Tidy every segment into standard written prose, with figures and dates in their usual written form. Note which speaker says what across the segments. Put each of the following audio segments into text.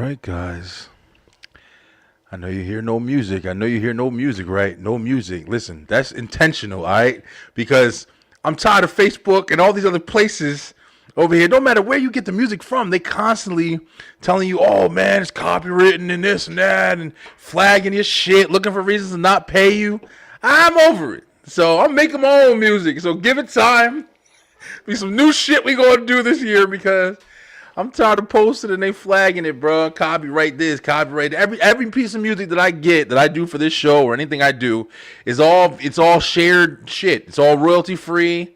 Speaker 1: right, guys. I know you hear no music. I know you hear no music, right? No music. Listen, that's intentional, all right? Because I'm tired of Facebook and all these other places over here. No matter where you get the music from, they constantly telling you, oh man, it's copywritten and this and that and flagging your shit, looking for reasons to not pay you. I'm over it. So I'm making my own music. So give it time. Be some new shit we gonna do this year because I'm tired of posting and they flagging it, bro. Copyright this, copyright that. Every piece of music that I get that I do for this show or anything I do is all shared shit. It's all royalty free,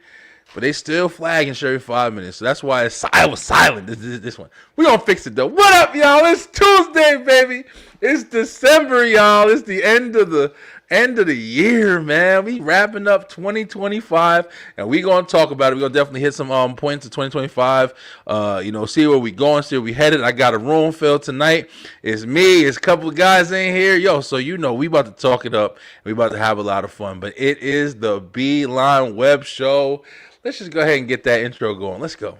Speaker 1: but they still flag and share every 5 minutes. So that's why I was silent. This one. We gonna fix it though. What up, y'all? It's Tuesday, baby. It's December, y'all. It's the end of the year, man. We wrapping up 2025, and we gonna talk about it. We gonna definitely hit some points of 2025. See where we going, see where we headed. I got a room filled tonight. It's me. It's a couple of guys in here, yo. So we about to talk it up. We about to have a lot of fun. But it is the Beeline Web Show. Let's just go ahead and get that intro going. Let's go.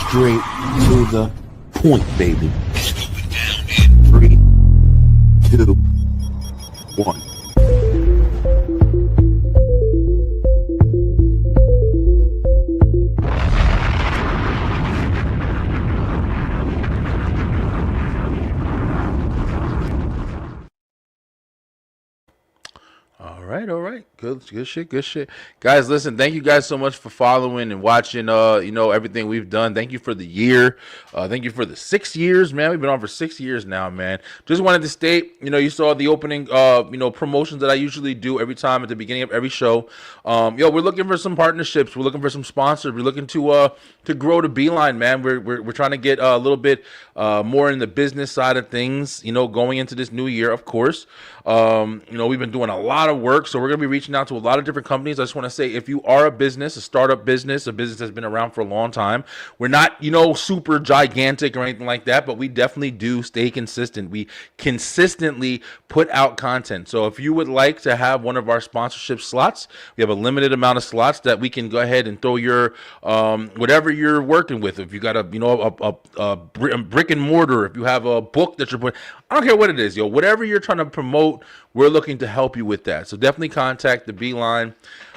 Speaker 2: Straight to the point, baby. 3, 2, 1.
Speaker 1: All right. Good shit. Guys, listen, thank you guys so much for following and watching, everything we've done. Thank you for the year. Thank you for the 6 years, man. We've been on for 6 years now, man. Just wanted to state, you saw the opening, promotions that I usually do every time at the beginning of every show. We're looking for some partnerships. We're looking for some sponsors. We're looking to grow the Beeline, man. We're trying to get a little bit more in the business side of things, going into this new year, of course. We've been doing a lot of work, so we're going to be reaching out to a lot of different companies. I just want to say, if you are a business, a startup business, a business that's been around for a long time, we're not, super gigantic or anything like that, but we definitely do stay consistent. We consistently put out content. So if you would like to have one of our sponsorship slots, we have a limited amount of slots that we can go ahead and throw your whatever you're working with. If you got a brick and mortar, if you have a book that you're putting, I don't care what it is, whatever you're trying to promote, we're looking to help you with that. So definitely contact the Beeline,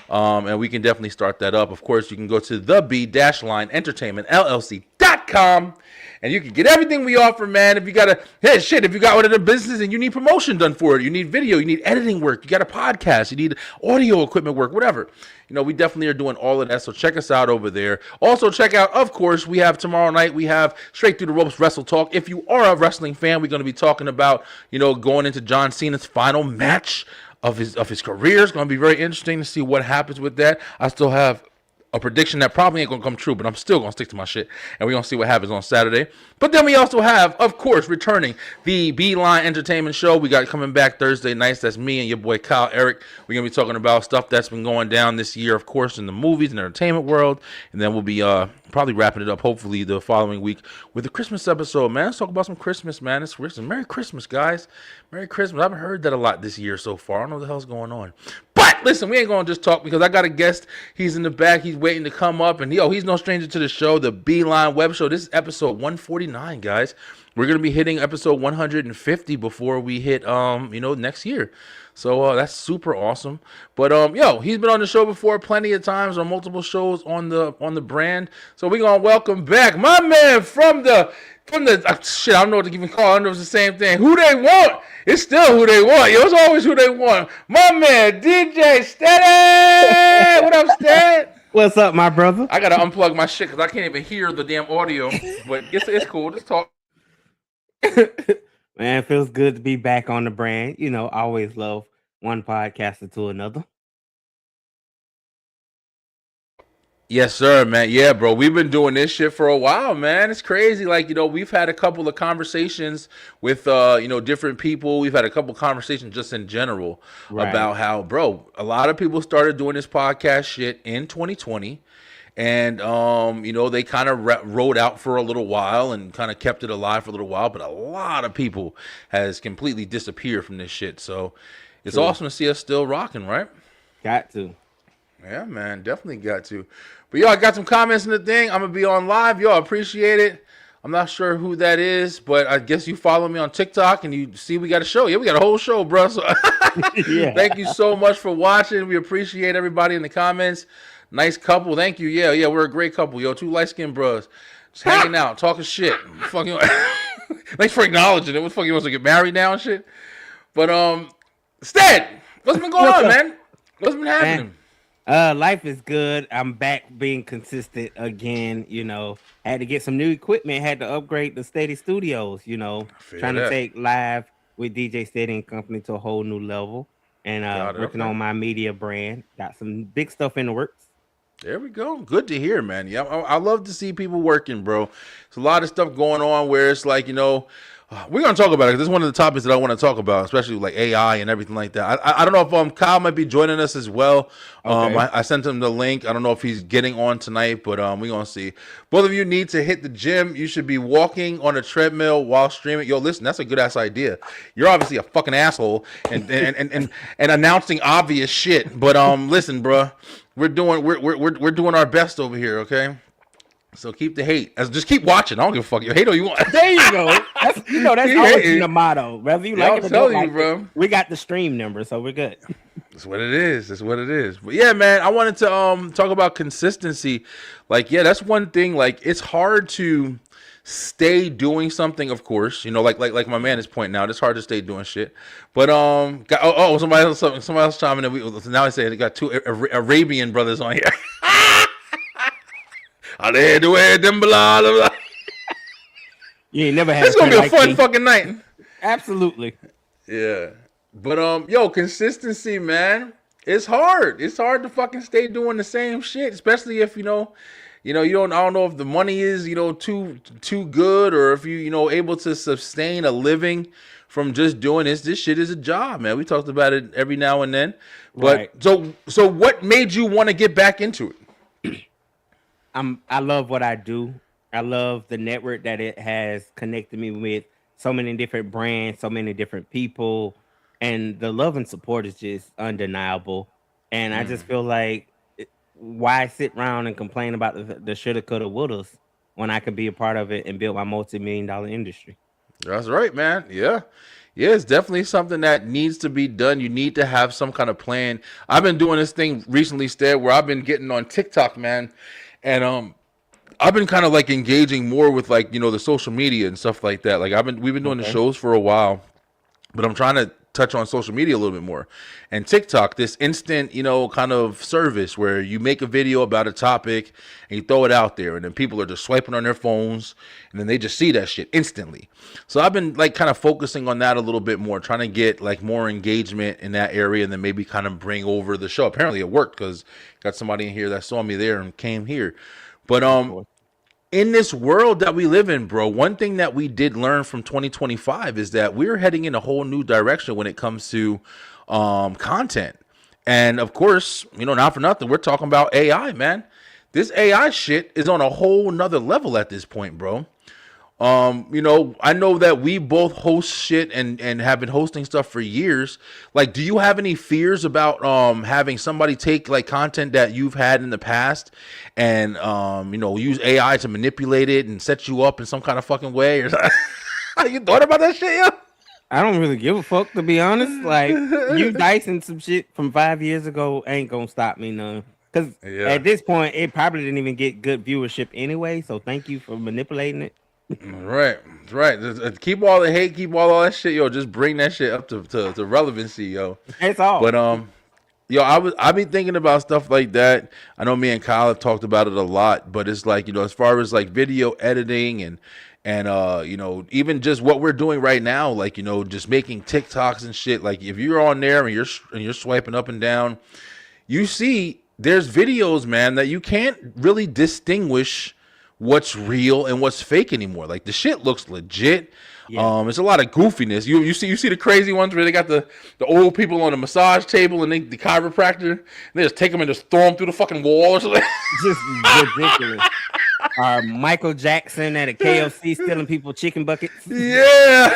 Speaker 1: and we can definitely start that up. Of course, you can go to the B-Line Entertainment LLC.com, and you can get everything we offer, man. If you got if you got one of the businesses and you need promotion done for it, you need video, you need editing work, you got a podcast, you need audio equipment work, whatever. We definitely are doing all of that. So check us out over there. Also check out, of course, we have tomorrow night, we have Straight Through the Ropes Wrestle Talk. If you are a wrestling fan, we're going to be talking about, going into John Cena's final match of his career. It's going to be very interesting to see what happens with that. I still have a prediction that probably ain't gonna come true, but I'm still gonna stick to my shit, and we're gonna see what happens on Saturday. But then we also have, of course, returning the Beeline Entertainment Show. We got coming back Thursday nights. That's me and your boy Kyle Eric. We're gonna be talking about stuff that's been going down this year, of course, in the movies and entertainment world, and then we'll be probably wrapping it up hopefully the following week with the Christmas episode. Man, let's talk about some Christmas, man. It's Christmas. Merry Christmas, guys. Merry Christmas. I haven't heard that a lot this year so far. I don't know what the hell's going on. But listen, we ain't gonna just talk because I got a guest. He's in the back. He's waiting to come up, and he's no stranger to the show, the Beeline Web Show. This is episode 149, guys. We're gonna be hitting episode 150 before we hit next year. So that's super awesome. But he's been on the show before plenty of times on multiple shows on the brand. So we're gonna welcome back my man from the shit, I don't know what to even call it. I don't know if it's the same thing. Who they want? It's still who they want. It's always who they want. My man, DJ Steady. What up, Steady?
Speaker 3: What's up, my brother?
Speaker 1: I gotta unplug my shit because I can't even hear the damn audio. But it's cool. Just talk.
Speaker 3: Man, it feels good to be back on the brand. I always love one podcaster to another.
Speaker 1: Yes, sir, man. Yeah, bro. We've been doing this shit for a while, man. It's crazy. Like, we've had a couple of conversations with, different people. We've had a couple of conversations just in general about how, bro, a lot of people started doing this podcast shit in 2020. And, they kind of rode out for a little while and kind of kept it alive for a little while. But a lot of people has completely disappeared from this shit. So it's awesome to see us still rocking, right?
Speaker 3: Got to.
Speaker 1: Yeah, man, definitely got to. But yo, I got some comments in the thing. I'm gonna be on live. Yo, I appreciate it. I'm not sure who that is, but I guess you follow me on TikTok and you see we got a show. Yeah, we got a whole show, bro. So
Speaker 3: Yeah.
Speaker 1: thank you so much for watching. We appreciate everybody in the comments. Nice couple. Thank you. Yeah, we're a great couple. Yo, two light-skinned bros. Just hanging out, talking shit. Fucking thanks for acknowledging it. What the fuck, you want to get married now and shit? But Stead, what's been going on, man? What's been happening?
Speaker 3: Life is good. I'm back being consistent again. Had to get some new equipment, had to upgrade the Steady Studios, trying to take live with DJ Steady and Company to a whole new level. And working on my media brand. Got some big stuff in the works.
Speaker 1: There we go. Good to hear, man. Yeah, I love to see people working, bro. There's a lot of stuff going on where it's like, we're going to talk about it because this is one of the topics that I want to talk about, especially like AI and everything like that. I don't know if Kyle might be joining us as well. Okay. I sent him the link. I don't know if he's getting on tonight, but we're going to see. Both of you need to hit the gym. You should be walking on a treadmill while streaming. Yo, listen, that's a good-ass idea. You're obviously a fucking asshole and announcing obvious shit. But listen, bro, we're doing our best over here, okay? So keep the hate. Just keep watching. I don't give a fuck. You hate all you want.
Speaker 3: There you go. That's always the motto. Whether you like it or don't like
Speaker 1: bro.
Speaker 3: We got the stream number, so we're good.
Speaker 1: That's what it is. That's what it is. But yeah, man, I wanted to talk about consistency. Like, yeah, that's one thing. Like, it's hard to stay doing something, of course. Like my man is pointing out, it's hard to stay doing shit. But somebody else chiming in. Now I say they got two Arabian brothers on here. You
Speaker 3: ain't never had.
Speaker 1: It's gonna be a fun fucking night.
Speaker 3: Absolutely.
Speaker 1: Yeah, but yo, consistency, man. It's hard. It's hard to fucking stay doing the same shit, especially if you don't. I don't know if the money is too good, or if you able to sustain a living from just doing this. This shit is a job, man. We talked about it every now and then. But right. So what made you want to get back into it?
Speaker 3: I love what I do. I love the network that it has connected me with so many different brands, so many different people, and the love and support is just undeniable. And I just feel like, why sit around and complain about the shoulda, coulda, wouldas when I could be a part of it and build my multi-million-dollar industry?
Speaker 1: That's right, man. Yeah, it's definitely something that needs to be done. You need to have some kind of plan. I've been doing this thing recently, Stead, where I've been getting on TikTok, man. And I've been kind of like engaging more with like, the social media and stuff like that. Like we've been doing the shows for a while, but I'm trying to touch on social media a little bit more. And TikTok, this instant, kind of service where you make a video about a topic and you throw it out there, and then people are just swiping on their phones and then they just see that shit instantly. So I've been like kind of focusing on that a little bit more, trying to get like more engagement in that area, and then maybe kind of bring over the show. Apparently it worked because got somebody in here that saw me there and came here. But in this world that we live in, bro, one thing that we did learn from 2025 is that we're heading in a whole new direction when it comes to content. And of course, not for nothing, we're talking about AI, man. This AI shit is on a whole nother level at this point, bro. I know that we both host shit and have been hosting stuff for years. Like, do you have any fears about having somebody take like content that you've had in the past and use AI to manipulate it and set you up in some kind of fucking way? Or you thought about that shit, yo?
Speaker 3: I don't really give a fuck, to be honest. Like, you dicing some shit from 5 years ago ain't gonna stop me none. Because at this point, it probably didn't even get good viewership anyway. So thank you for manipulating it.
Speaker 1: Right. Keep all the hate, keep all that shit, yo. Just bring that shit up to relevancy, yo.
Speaker 3: That's all.
Speaker 1: But I've been thinking about stuff like that. I know me and Kyle have talked about it a lot, but it's like, as far as like video editing and even just what we're doing right now, like, just making TikToks and shit. Like, if you're on there and you're swiping up and down, you see there's videos, man, that you can't really distinguish what's real and what's fake anymore. Like, the shit looks legit. Yeah. It's a lot of goofiness. You see the crazy ones where they got the old people on the massage table and the chiropractor, and they just take them and just throw them through the fucking wall or something.
Speaker 3: Just ridiculous. Michael Jackson at a KFC stealing people chicken buckets.
Speaker 1: Yeah.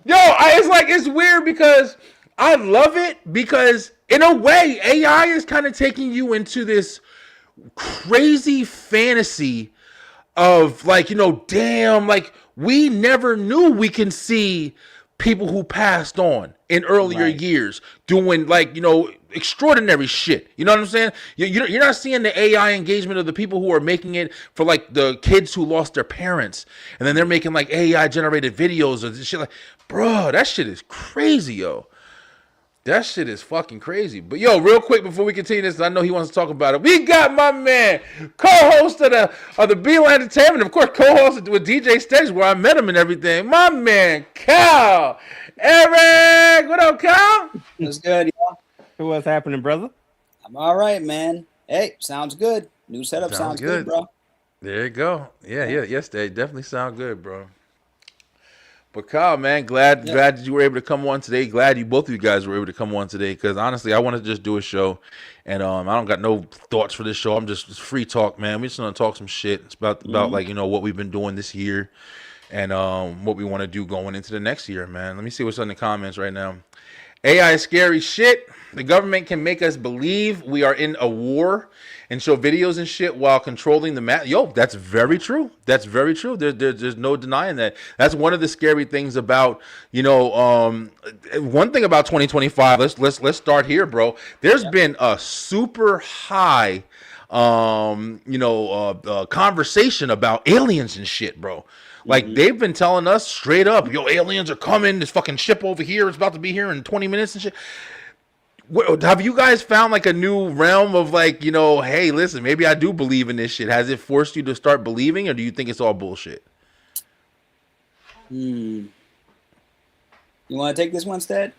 Speaker 1: Yo, it's weird because I love it because in a way, AI is kind of taking you into this crazy fantasy of like, damn, like we never knew we can see people who passed on in earlier years doing like, extraordinary shit. You know what I'm saying? You're not seeing the AI engagement of the people who are making it for like the kids who lost their parents. And then they're making like AI generated videos or shit like, bro, that shit is crazy, yo. That shit is fucking crazy. But yo, real quick before we continue this, I know he wants to talk about it. We got my man, co-host of the Beeline Entertainment, of course, co-host with DJ Stage, where I met him and everything. My man, Cal. Eric, what up, Cal?
Speaker 4: What's good, y'all?
Speaker 3: What's happening, brother?
Speaker 4: I'm all right, man. Hey, sounds good. New setup sounds good, bro.
Speaker 1: There you go. Yes, they definitely sound good, bro. But Kyle, man, glad that you were able to come on today. Glad both of you guys were able to come on today. Because honestly, I wanted to just do a show, and I don't got no thoughts for this show. I'm just free talk, man. We just gonna talk some shit. It's about like what we've been doing this year, and what we want to do going into the next year, man. Let me see what's in the comments right now. AI is scary shit. The government can make us believe we are in a war and show videos and shit while controlling the mass. Yo, that's very true. That's very true. There's no denying that. That's one of the scary things about, one thing about 2025. Let's start here, bro. There's been a super high conversation about aliens and shit, bro. Like, they've been telling us straight up, yo, aliens are coming. This fucking ship over here is about to be here in 20 minutes and shit. Have you guys found, like, a new realm of, like, hey, listen, maybe I do believe in this shit? Has it forced you to start believing, or do you think it's all bullshit?
Speaker 4: You want to take this one, Stead?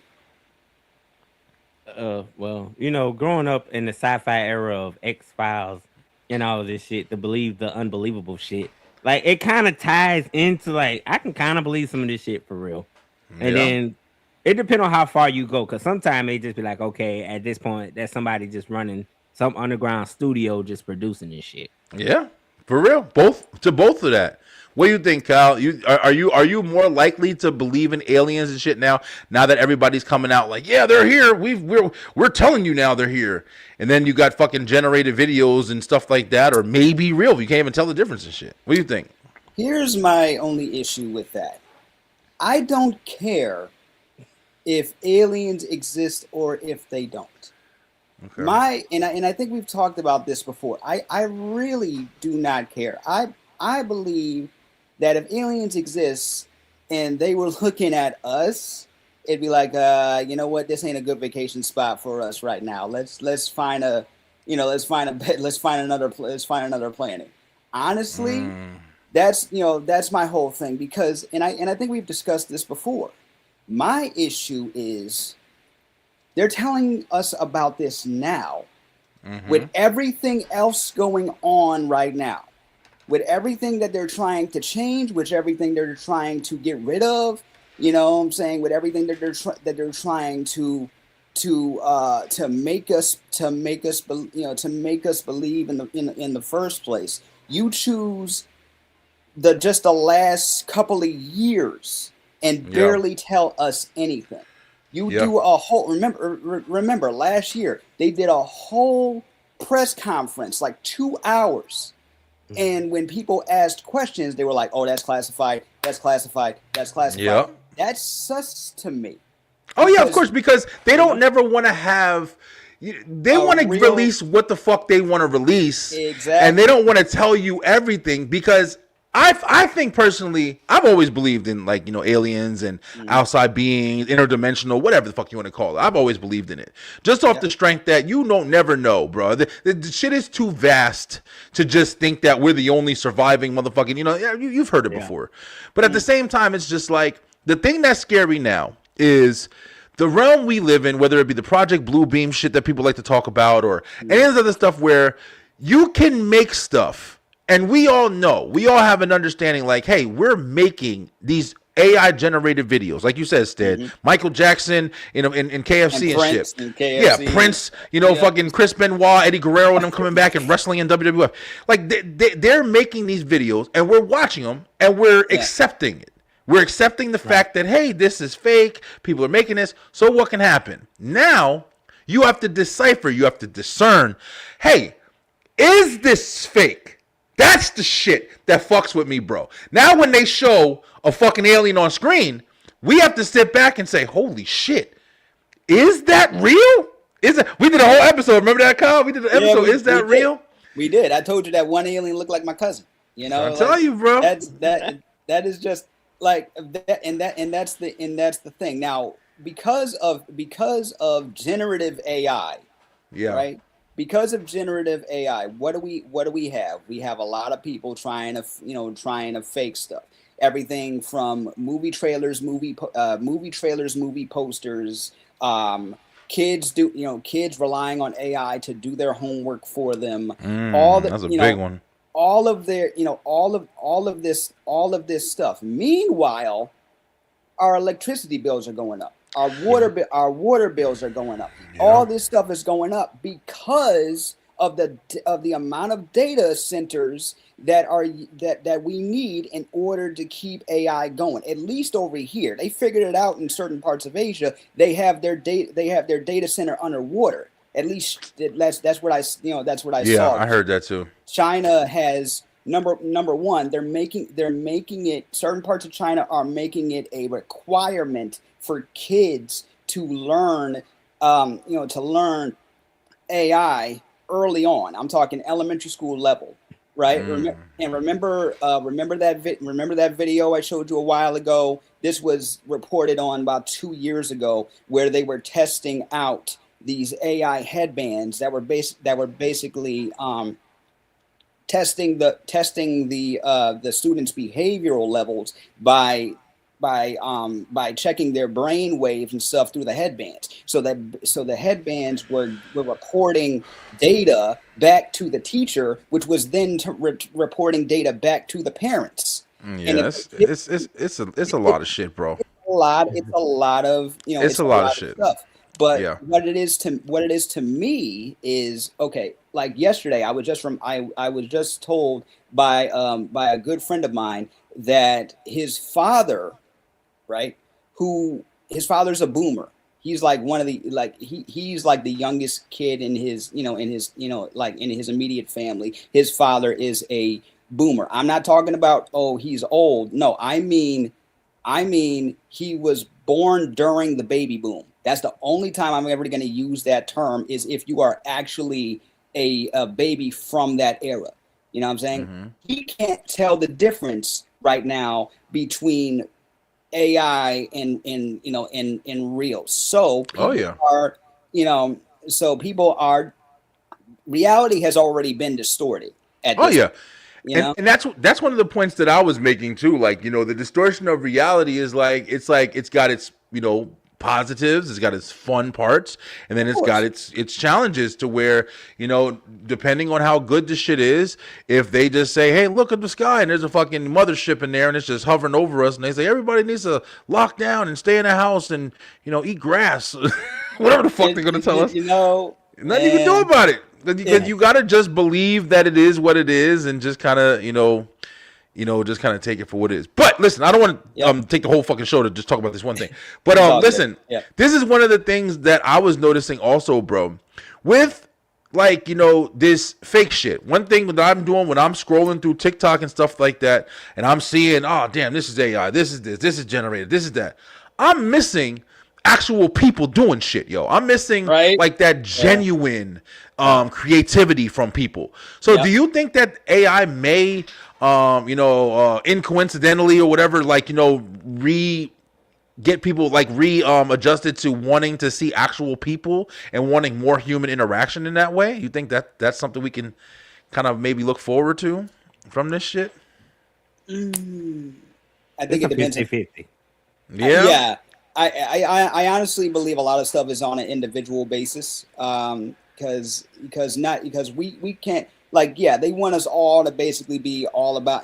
Speaker 3: Well, growing up in the sci-fi era of X-Files and all of this shit, to believe the unbelievable shit, like, it kind of ties into, like, I can kind of believe some of this shit for real. And then it depends on how far you go, because sometimes they just be like, okay, at this point, that's somebody just running some underground studio just producing this shit. Yeah,
Speaker 1: for real. Both of that. What do you think, Kyle? Are you more likely to believe in aliens and shit now that everybody's coming out like, yeah, they're here. We're telling you now they're here. And then you got fucking generated videos and stuff like that, or maybe real. You can't even tell the difference and shit. What do you think?
Speaker 4: Here's my only issue with that. I don't care if aliens exist or if they don't. Okay. And I think we've talked about this before. I really do not care. I believe that if aliens exist and they were looking at us, it'd be like, you know what, this ain't a good vacation spot for us right now. Let's find another planet. Honestly, that's my whole thing, because and I think we've discussed this before. My issue is they're telling us about this now, with everything else going on right now, with everything that they're trying to change, with everything they're trying to get rid of. You know what I'm saying? With everything that they're trying to make us believe in the first place. You choose the last couple of years and barely tell us anything. You do a whole remember last year they did a whole press conference, like 2 hours. And when people asked questions, they were like, "Oh, that's classified. That's classified. That's classified." Yep. That's sus to me.
Speaker 1: Oh yeah, of course, because they don't never want to have. They want to release what the fuck they want to release, exactly, and they don't want to tell you everything, because I think personally, I've always believed in, like, aliens and outside beings, interdimensional, whatever the fuck you want to call it. I've always believed in it, just off the strength that you don't never know, bro. The shit is too vast to just think that we're the only surviving motherfucking. You've heard it before, but at the same time, it's just like the thing that's scary now is the realm we live in, whether it be the Project Blue Beam shit that people like to talk about, or any of this other stuff where you can make stuff. And we all know, we all have an understanding, like, hey, we're making these AI generated videos, like you said, Stead. Michael Jackson, in KFC and shit. Yeah, Prince, fucking Chris Benoit, Eddie Guerrero, and them coming back and wrestling in WWF. Like, they're making these videos, and we're watching them, and we're accepting it. We're accepting the fact that, hey, this is fake. People are making this. So what can happen? Now you have to decipher. You have to discern. Hey, is this fake? That's the shit that fucks with me, bro. Now when they show a fucking alien on screen, we have to sit back and say, holy shit, is that real? Is it? We did a whole episode. Remember that, Kyle? We did an episode. Is that real?
Speaker 4: We did. I told you that one alien looked like my cousin. You know,
Speaker 1: I'm telling you, bro.
Speaker 4: That is just like that, and that's the thing. Now, because of generative AI,
Speaker 1: Yeah.
Speaker 4: right? Because of generative AI, what do we have? We have a lot of people trying to fake stuff. Everything from movie trailers, movie posters. Kids relying on AI to do their homework for them.
Speaker 1: That's a big one.
Speaker 4: All of their, all of this stuff. Meanwhile, our electricity bills are going up. Our water bills are going up. Yeah. All this stuff is going up because of the amount of data centers that we need in order to keep AI going. At least over here, they figured it out in certain parts of Asia. They have their data center underwater. At least that's what I saw.
Speaker 1: Yeah, I heard that too.
Speaker 4: China has number one. They're making it. Certain parts of China are making it a requirement for kids to learn, to learn AI early on. I'm talking elementary school level, right? Remember that video I showed you a while ago? This was reported on about 2 years ago, where they were testing out these AI headbands that were basically testing the students' behavioral levels by checking their brain waves and stuff through the headbands. So the headbands were reporting data back to the teacher, which was then reporting data back to the parents.
Speaker 1: Yeah, it's a lot of shit, bro.
Speaker 4: It's a lot of
Speaker 1: shit.
Speaker 4: Stuff. But yeah. what it is to me is, okay, like yesterday I was just told by a good friend of mine that his father, right, his father's a boomer. He's like one of the, he's like the youngest kid in his immediate family. His father is a boomer. I'm not talking about, oh, he's old. No, I mean he was born during the baby boom. That's the only time I'm ever going to use that term, is if you are actually a baby from that era. You know what I'm saying? Mm-hmm. He can't tell the difference right now between AI and real. So people are, reality has already been distorted at this point.
Speaker 1: And that's one of the points that I was making too. Like, the distortion of reality is it's got its, positives, it's got its fun parts, and then it's got its challenges, to where, depending on how good the shit is, if they just say, hey, look at the sky and there's a fucking mothership in there and it's just hovering over us, and they say everybody needs to lock down and stay in a house and eat grass, whatever the fuck they're gonna tell us, nothing you can do about it. You gotta just believe that it is what it is, and just kind of just kind of take it for what it is. But listen, I don't want to take the whole fucking show to just talk about this one thing. But listen, this is one of the things that I was noticing also, bro, with this fake shit. One thing that I'm doing when I'm scrolling through TikTok and stuff like that, and I'm seeing, oh damn, this is AI, this is generated, this is that. I'm missing actual people doing shit, yo. I'm missing that genuine creativity from people. So do you think that AI may incoincidentally or whatever, get people adjusted to wanting to see actual people and wanting more human interaction in that way? You think that that's something we can kind of maybe look forward to from this shit?
Speaker 4: I think it depends.
Speaker 3: 50-50.
Speaker 4: Yeah. I honestly believe a lot of stuff is on an individual basis, because we can't, they want us all to basically be all about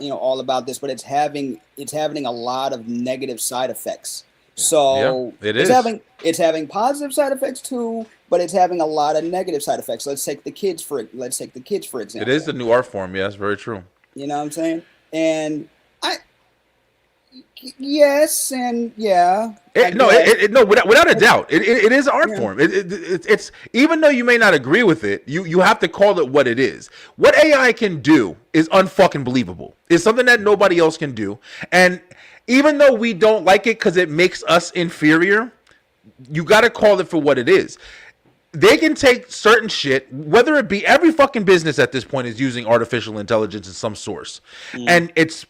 Speaker 4: this, but it's having a lot of negative side effects. So it's having positive side effects too, but it's having a lot of negative side effects. Let's take the kids for example.
Speaker 1: It is the new art form. Yeah, that's very true.
Speaker 4: You know what I'm saying? And Yes, and yeah.
Speaker 1: Without a doubt, it is art form. It's even though you may not agree with it, you have to call it what it is. What AI can do is unfucking believable. It's something that nobody else can do, and even though we don't like it because it makes us inferior, you got to call it for what it is. They can take certain shit, whether it be every fucking business at this point is using artificial intelligence in some source, and it's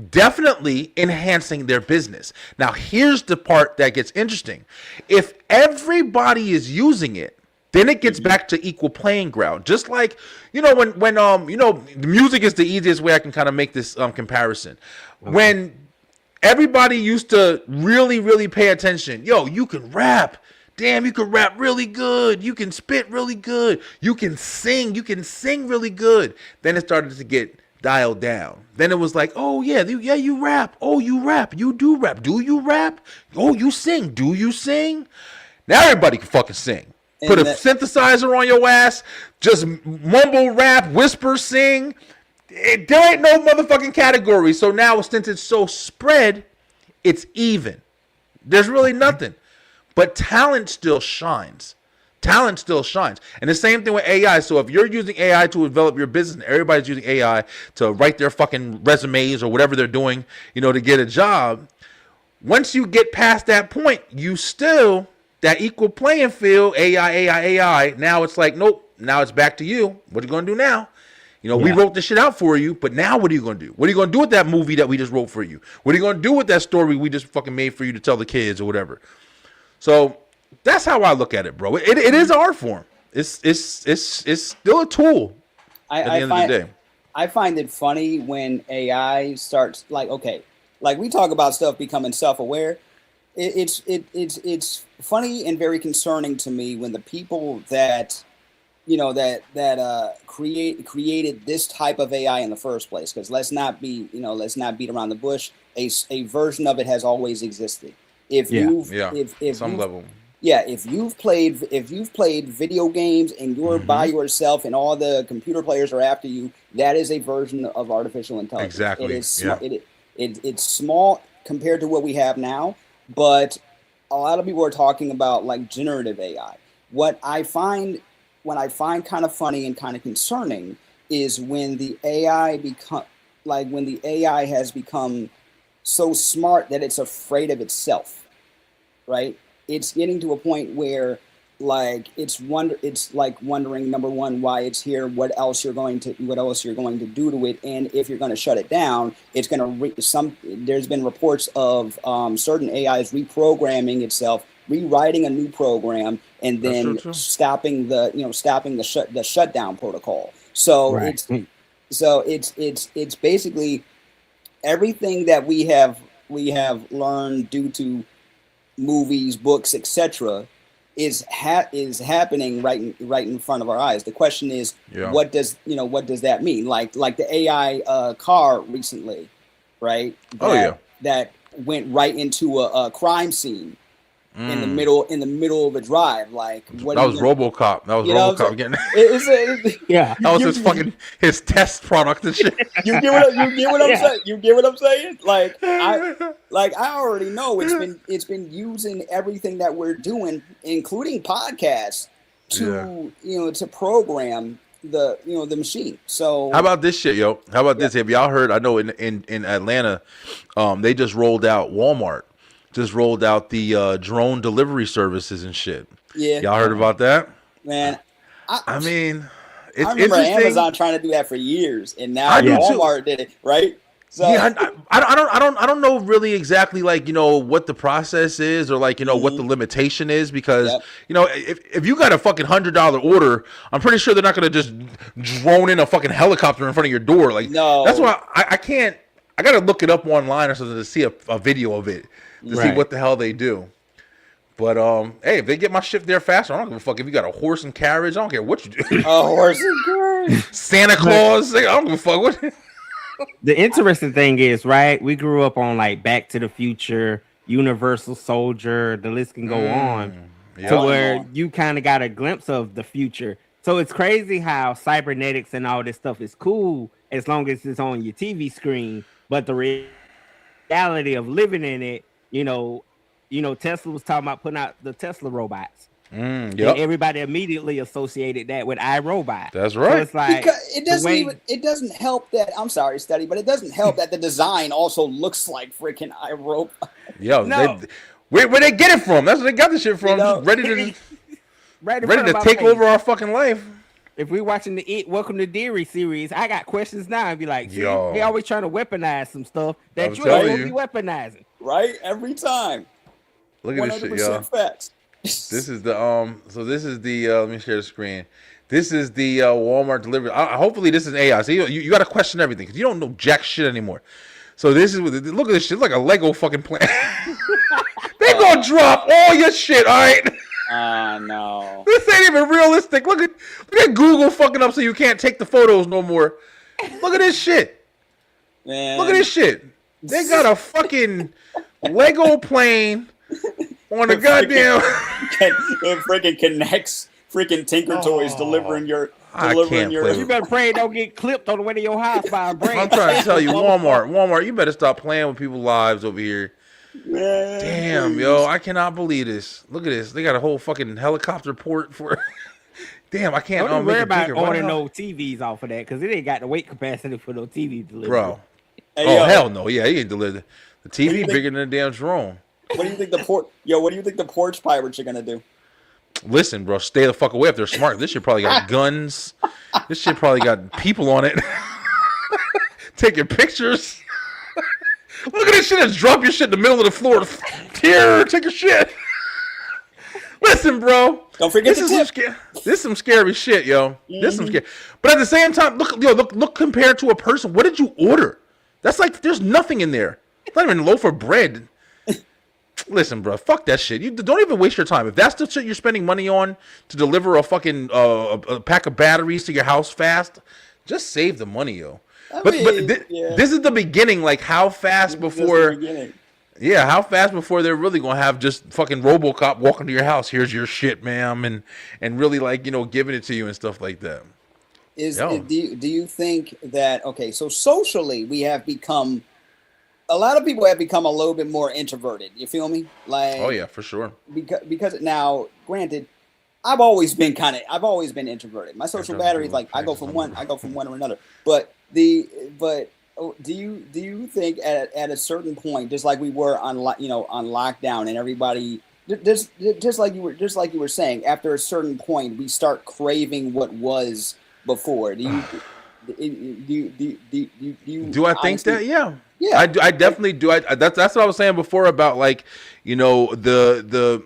Speaker 1: definitely enhancing their business. Now, here's the part that gets interesting: if everybody is using it, then it gets back to equal playing ground. Just like when the music is the easiest way I can kind of make this comparison. Okay. When everybody used to really, really pay attention. Yo, you can rap. Damn, you can rap really good. You can spit really good. You can sing. You can sing really good. Then it started to get dialed down. Then it was like, oh, yeah, you rap. Oh, you rap. You do rap. Do you rap? Oh, you sing. Do you sing? Now everybody can fucking sing. Put a synthesizer on your ass. Just mumble rap, whisper, sing. There ain't no motherfucking category. So now, since it's so spread, it's even. There's really nothing. But talent still shines. Talent still shines. And the same thing with AI. So if you're using AI to develop your business and everybody's using AI to write their fucking resumes or whatever they're doing, to get a job, once you get past that point, you still, that equal playing field, AI. Now it's like, nope, now it's back to you. What are you going to do now? We wrote this shit out for you, but now what are you going to do? What are you going to do with that movie that we just wrote for you? What are you going to do with that story we just fucking made for you to tell the kids or whatever? So that's how I look at it, bro. It is art form. It's still a tool at the end of the day.
Speaker 4: I find it funny when AI starts like we talk about stuff becoming self-aware. It's funny and very concerning to me when the people that created this type of AI in the first place. Because let's not beat around the bush. A version of it has always existed. If you've played video games and you're by yourself and all the computer players are after you, that is a version of artificial intelligence.
Speaker 1: Exactly.
Speaker 4: It's small compared to what we have now, but a lot of people are talking about like generative AI. What I find kind of funny and kind of concerning is when the AI has become so smart that it's afraid of itself. Right? It's getting to a point where it's wondering, number one, why it's here, what else you're going to do to it, and if you're going to shut it down, it's going to there's been reports of certain AIs reprogramming itself, rewriting a new program, and then stopping the shutdown protocol. So it's basically everything that we have learned due to movies, books, etc., is happening right in front of our eyes. The question is, what does that mean? Like the AI car recently, right? That went right into a crime scene in the middle of a drive. Like
Speaker 1: what? That was RoboCop. That was RoboCop getting.
Speaker 4: Yeah,
Speaker 1: that was his test product and shit.
Speaker 4: You get what I'm saying? You get what I'm saying? I already know it's been using everything that we're doing, including podcasts, to program the machine. So
Speaker 1: how about this shit, yo? How about this? Have y'all heard? I know in Atlanta, they just rolled out Walmart. Just rolled out the drone delivery services and shit. Yeah, y'all heard about that?
Speaker 4: Man,
Speaker 1: I mean, it's
Speaker 4: I remember
Speaker 1: interesting.
Speaker 4: Amazon trying to do that for years, and now Walmart did it, right? So
Speaker 1: I don't know really exactly what the process is or what the limitation is because if you got a fucking $100 order, I'm pretty sure they're not gonna just drone in a fucking helicopter in front of your door. No, that's why I can't. I gotta look it up online or something to see a video of it. To see what the hell they do. But hey, if they get my shit there faster, I don't give a fuck if you got a horse and carriage. I don't care what you do.
Speaker 4: A horse and carriage.
Speaker 1: Santa Claus. I don't give a fuck what.
Speaker 3: The interesting thing is, right? We grew up on Back to the Future, Universal Soldier. The list can go on to where you kind of got a glimpse of the future. So it's crazy how cybernetics and all this stuff is cool as long as it's on your TV screen. But the reality reality of living in it, Tesla was talking about putting out the Tesla robots. And
Speaker 1: Yep.
Speaker 3: everybody immediately associated that with iRobot.
Speaker 1: That's
Speaker 3: So
Speaker 1: right.
Speaker 3: it's like
Speaker 4: Because it doesn't
Speaker 3: way-
Speaker 4: even. It doesn't help that. I'm sorry, Steady, but it doesn't help that the design also looks like freaking iRobot.
Speaker 1: Yo,
Speaker 3: No.
Speaker 1: where they get it from? That's where they got the shit from.
Speaker 4: You know,
Speaker 1: Just ready to
Speaker 3: right in
Speaker 1: ready
Speaker 3: front
Speaker 1: to
Speaker 3: of
Speaker 1: take
Speaker 3: our face.
Speaker 1: over our fucking life.
Speaker 3: If we're watching the Welcome to Deary series, I got questions now and be like, see,
Speaker 1: Yo.
Speaker 3: they always trying to weaponize some stuff that
Speaker 1: I'm
Speaker 3: you ain't
Speaker 1: telling
Speaker 3: gonna be weaponizing.
Speaker 4: Right, every time.
Speaker 1: Look at this shit, yo.
Speaker 4: Facts.
Speaker 1: This is the So this is the. Let me share the screen. This is the Walmart delivery. Hopefully this is AI. So you got to question everything because you don't know jack shit anymore. So this is look at this shit. It's like a Lego fucking plant. They gonna drop all your shit. All right.
Speaker 4: No.
Speaker 1: This ain't even realistic. Look at Google fucking up so you can't take the photos no more. Look at this shit.
Speaker 4: Man.
Speaker 1: Look at this shit. They got a fucking Lego plane on a goddamn.
Speaker 4: It freaking connects freaking Tinker Toys delivering your.
Speaker 1: I can't play
Speaker 3: You
Speaker 1: with
Speaker 3: better pray it don't get clipped on the way to your house by a brain.
Speaker 1: I'm trying to tell you, Walmart, you better stop playing with people's lives over here.
Speaker 4: Man,
Speaker 1: Damn, yo, I cannot believe this. Look at this. They got a whole fucking helicopter port for. Damn, I can't.
Speaker 3: Don't worry
Speaker 1: make a
Speaker 3: about
Speaker 1: bigger. Why the
Speaker 3: ordering
Speaker 1: hell-
Speaker 3: no TVs off of that because it ain't got the weight capacity for no TV delivery.
Speaker 1: Bro.
Speaker 4: Hey,
Speaker 1: Oh
Speaker 4: yo,
Speaker 1: hell no! Yeah, he ain't delivered. The TV
Speaker 4: think-
Speaker 1: bigger than a damn drone.
Speaker 4: What do you think the What do you think the porch pirates are gonna do?
Speaker 1: Listen, bro, stay the fuck away if they're smart. This shit probably got guns. This shit probably got people on it. Taking pictures. Look at this shit. Just drop your shit in the middle of the floor. Here, take your shit. Listen, bro.
Speaker 4: Don't forget
Speaker 1: This
Speaker 4: the
Speaker 1: is
Speaker 4: tip.
Speaker 1: this some scary shit, yo. This some scary. But at the same time, look compared to a person. What did you order? That's like there's nothing in there. It's not even a loaf of bread. Listen, bro, fuck that shit. You don't even waste your time. If that's the shit you're spending money on to deliver a fucking a pack of batteries to your house fast, just save the money, yo. This is the beginning. Like how fast before? Yeah, how fast before they're really gonna have just fucking RoboCop walking to your house? Here's your shit, ma'am, and really like giving it to you and stuff like that.
Speaker 4: Do you think that so socially we have become a lot of people have become a little bit more introverted. You feel me? Like
Speaker 1: Oh yeah, for sure.
Speaker 4: Because now, granted, I've always been introverted. My social battery is like I go from one to another. But do you think at a certain point, just like we were on lockdown and everybody just like you were saying, after a certain point we start craving what was before. Do you
Speaker 1: I think
Speaker 4: honestly,
Speaker 1: that? Yeah.
Speaker 4: Yeah.
Speaker 1: I definitely do. That's what I was saying before about like, the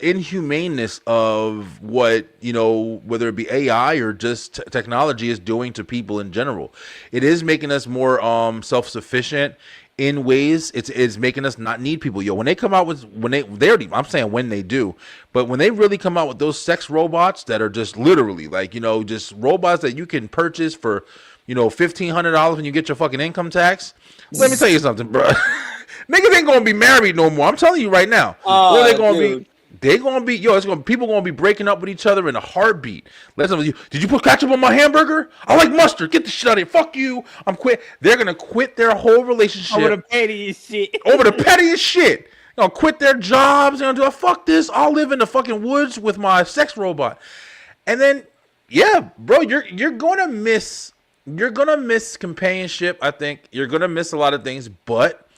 Speaker 1: inhumaneness of what, whether it be AI or just technology is doing to people in general. It is making us more self-sufficient in ways. It's making us not need people. When they come out with I'm saying when they do, but when they really come out with those sex robots that are just literally like, just robots that you can purchase for, $1,500 when you get your fucking income tax. Let me tell you something, bro. Niggas ain't gonna be married no more. I'm telling you right now. They're gonna be. They're gonna be. People gonna be breaking up with each other in a heartbeat. Did you put ketchup on my hamburger? I like mustard. Get the shit out of here. Fuck you. I'm quit. They're gonna quit their whole relationship
Speaker 3: Over the pettiest shit.
Speaker 1: Over the pettiest shit. They're gonna quit their jobs. They're gonna do fuck this. I'll live in the fucking woods with my sex robot. And then, yeah, bro, you're gonna miss. You're gonna miss companionship. I think you're gonna miss a lot of things, but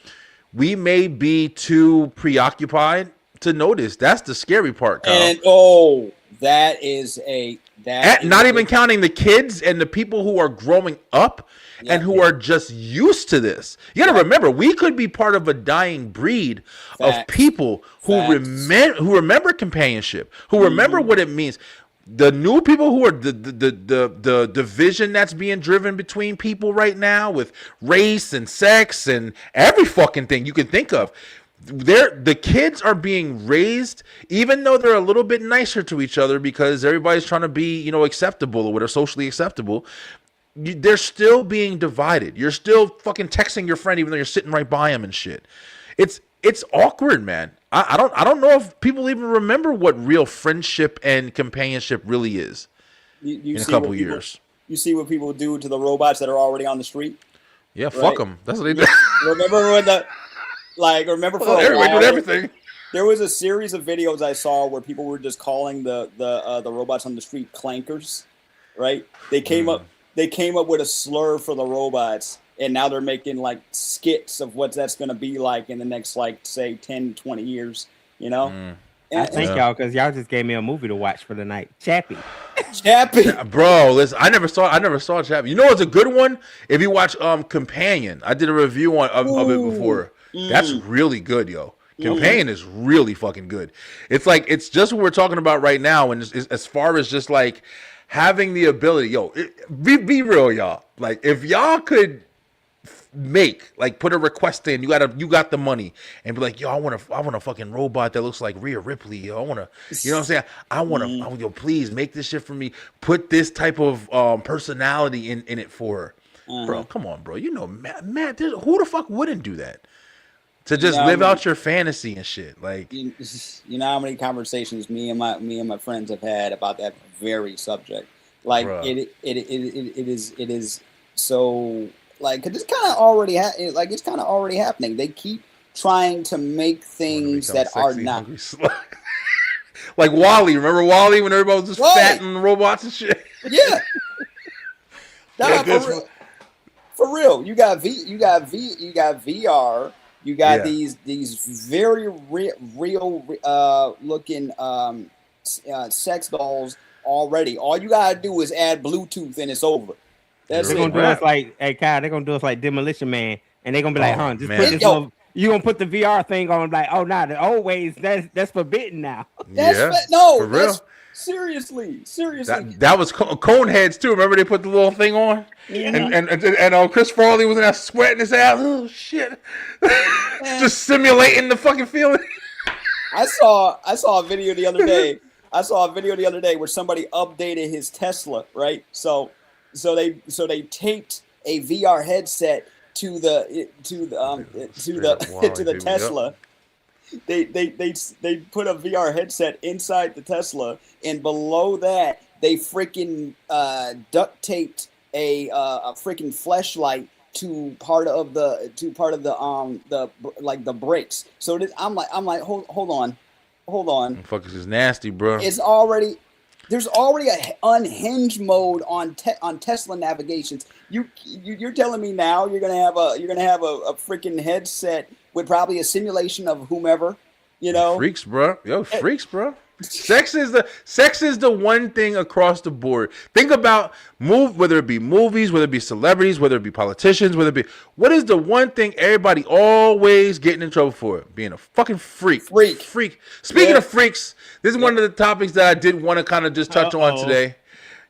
Speaker 1: we may be too preoccupied to notice. That's the scary part, Kyle.
Speaker 4: And
Speaker 1: not even counting the kids and the people who are growing up and who are just used to this. You got to remember, we could be part of a dying breed of people who remember companionship, who remember what it means. The new people who are the division that's being driven between people right now with race and sex and every fucking thing you can think of. The kids are being raised, even though they're a little bit nicer to each other because everybody's trying to be, acceptable or whatever, socially acceptable. They're still being divided. You're still fucking texting your friend even though you're sitting right by him and shit. It's awkward, man. I don't know if people even remember what real friendship and companionship really is in a couple years.
Speaker 4: You see what people do to the robots that are already on the street?
Speaker 1: Yeah, fuck them. That's what they do.
Speaker 4: Like, remember for a
Speaker 1: Everybody
Speaker 4: while,
Speaker 1: doing everything.
Speaker 4: there was a series of videos I saw where people were just calling the robots on the street clankers, right? They came up with a slur for the robots, and now they're making like skits of what that's going to be like in the next, like, say 10, 20 years, you know?
Speaker 3: I thank y'all because y'all just gave me a movie to watch for the night. Chappie.
Speaker 1: Bro, listen, I never saw Chappie. You know what's a good one? If you watch Companion, I did a review of it before. That's really good, yo. Companion is really fucking good. It's like, it's just what we're talking about right now, and it's, as far as just like having the ability, be real, y'all. Like, if y'all could put a request in, you got the money, and be like, yo, I want a fucking robot that looks like Rhea Ripley, yo. I want to, you know what I'm saying? I want to, yo, please make this shit for me. Put this type of personality in it for her. Bro, come on, bro. You know, Matt, who the fuck wouldn't do that? To just live out your fantasy and shit. Like,
Speaker 4: you know how many conversations me and my friends have had about that very subject. Like, it is so, like, 'cause it's kind of already it's kind of already happening. They keep trying to make things that are not.
Speaker 1: Like Wall-E. Remember Wall-E when everybody was just fat and robots and shit?
Speaker 4: Yeah. For real. You got VR. You got these very real looking sex dolls already. All you gotta do is add Bluetooth and it's over.
Speaker 3: They're gonna do us like, hey Kyle, they're gonna do us like Demolition Man, and they're gonna be like, just put this little, you gonna put the VR thing on, like, oh nah, the old ways that's forbidden now.
Speaker 4: For real. Seriously.
Speaker 1: That was Coneheads too. Remember they put the little thing on, and Chris Farley was in there sweating his ass. Oh shit, just simulating the fucking feeling.
Speaker 4: I saw a video the other day. Where somebody updated his Tesla, right? So they taped a VR headset to the Tesla.
Speaker 1: Yep.
Speaker 4: They put a VR headset inside the Tesla, and below that they freaking duct taped a freaking fleshlight to part of the brakes. So I'm like hold on.
Speaker 1: Fuck, this is nasty, bro.
Speaker 4: There's already a unhinged mode on Tesla navigations. You're telling me now you're gonna have a freaking headset with probably a simulation of whomever, you know?
Speaker 1: Freaks, bro. Freaks, bro. Sex is the one thing across the board. Think about whether it be movies, whether it be celebrities, whether it be politicians, what is the one thing everybody always getting in trouble for? Being a fucking freak. Freak. Speaking of freaks, this is one of the topics that I did want to kind of just touch on today.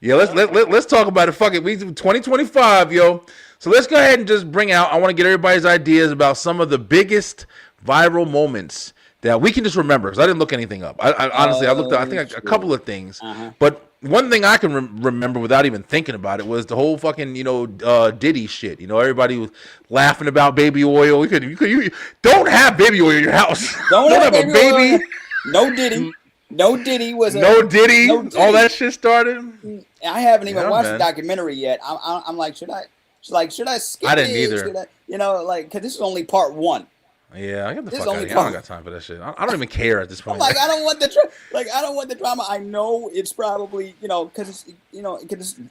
Speaker 1: Yeah, let's talk about it. Fuck it. We 2025, yo. So let's go ahead and just bring out. I want to get everybody's ideas about some of the biggest viral moments that we can just remember, because I didn't look anything up. I honestly, I looked up, I think, a couple of things. But one thing I can remember without even thinking about it was the whole fucking, Diddy shit. You know, everybody was laughing about baby oil. You don't have baby oil in your house.
Speaker 4: Don't have a baby. No Diddy. No Diddy was
Speaker 1: no Diddy. All that shit started.
Speaker 4: I haven't even watched the documentary yet. I'm like, should I skip it?
Speaker 1: I didn't either.
Speaker 4: Because this is only part one.
Speaker 1: Yeah, I get the fuck out of here. I don't got time for that shit. I don't even care at this point.
Speaker 4: I'm like, I don't want the drama. I know it's probably, because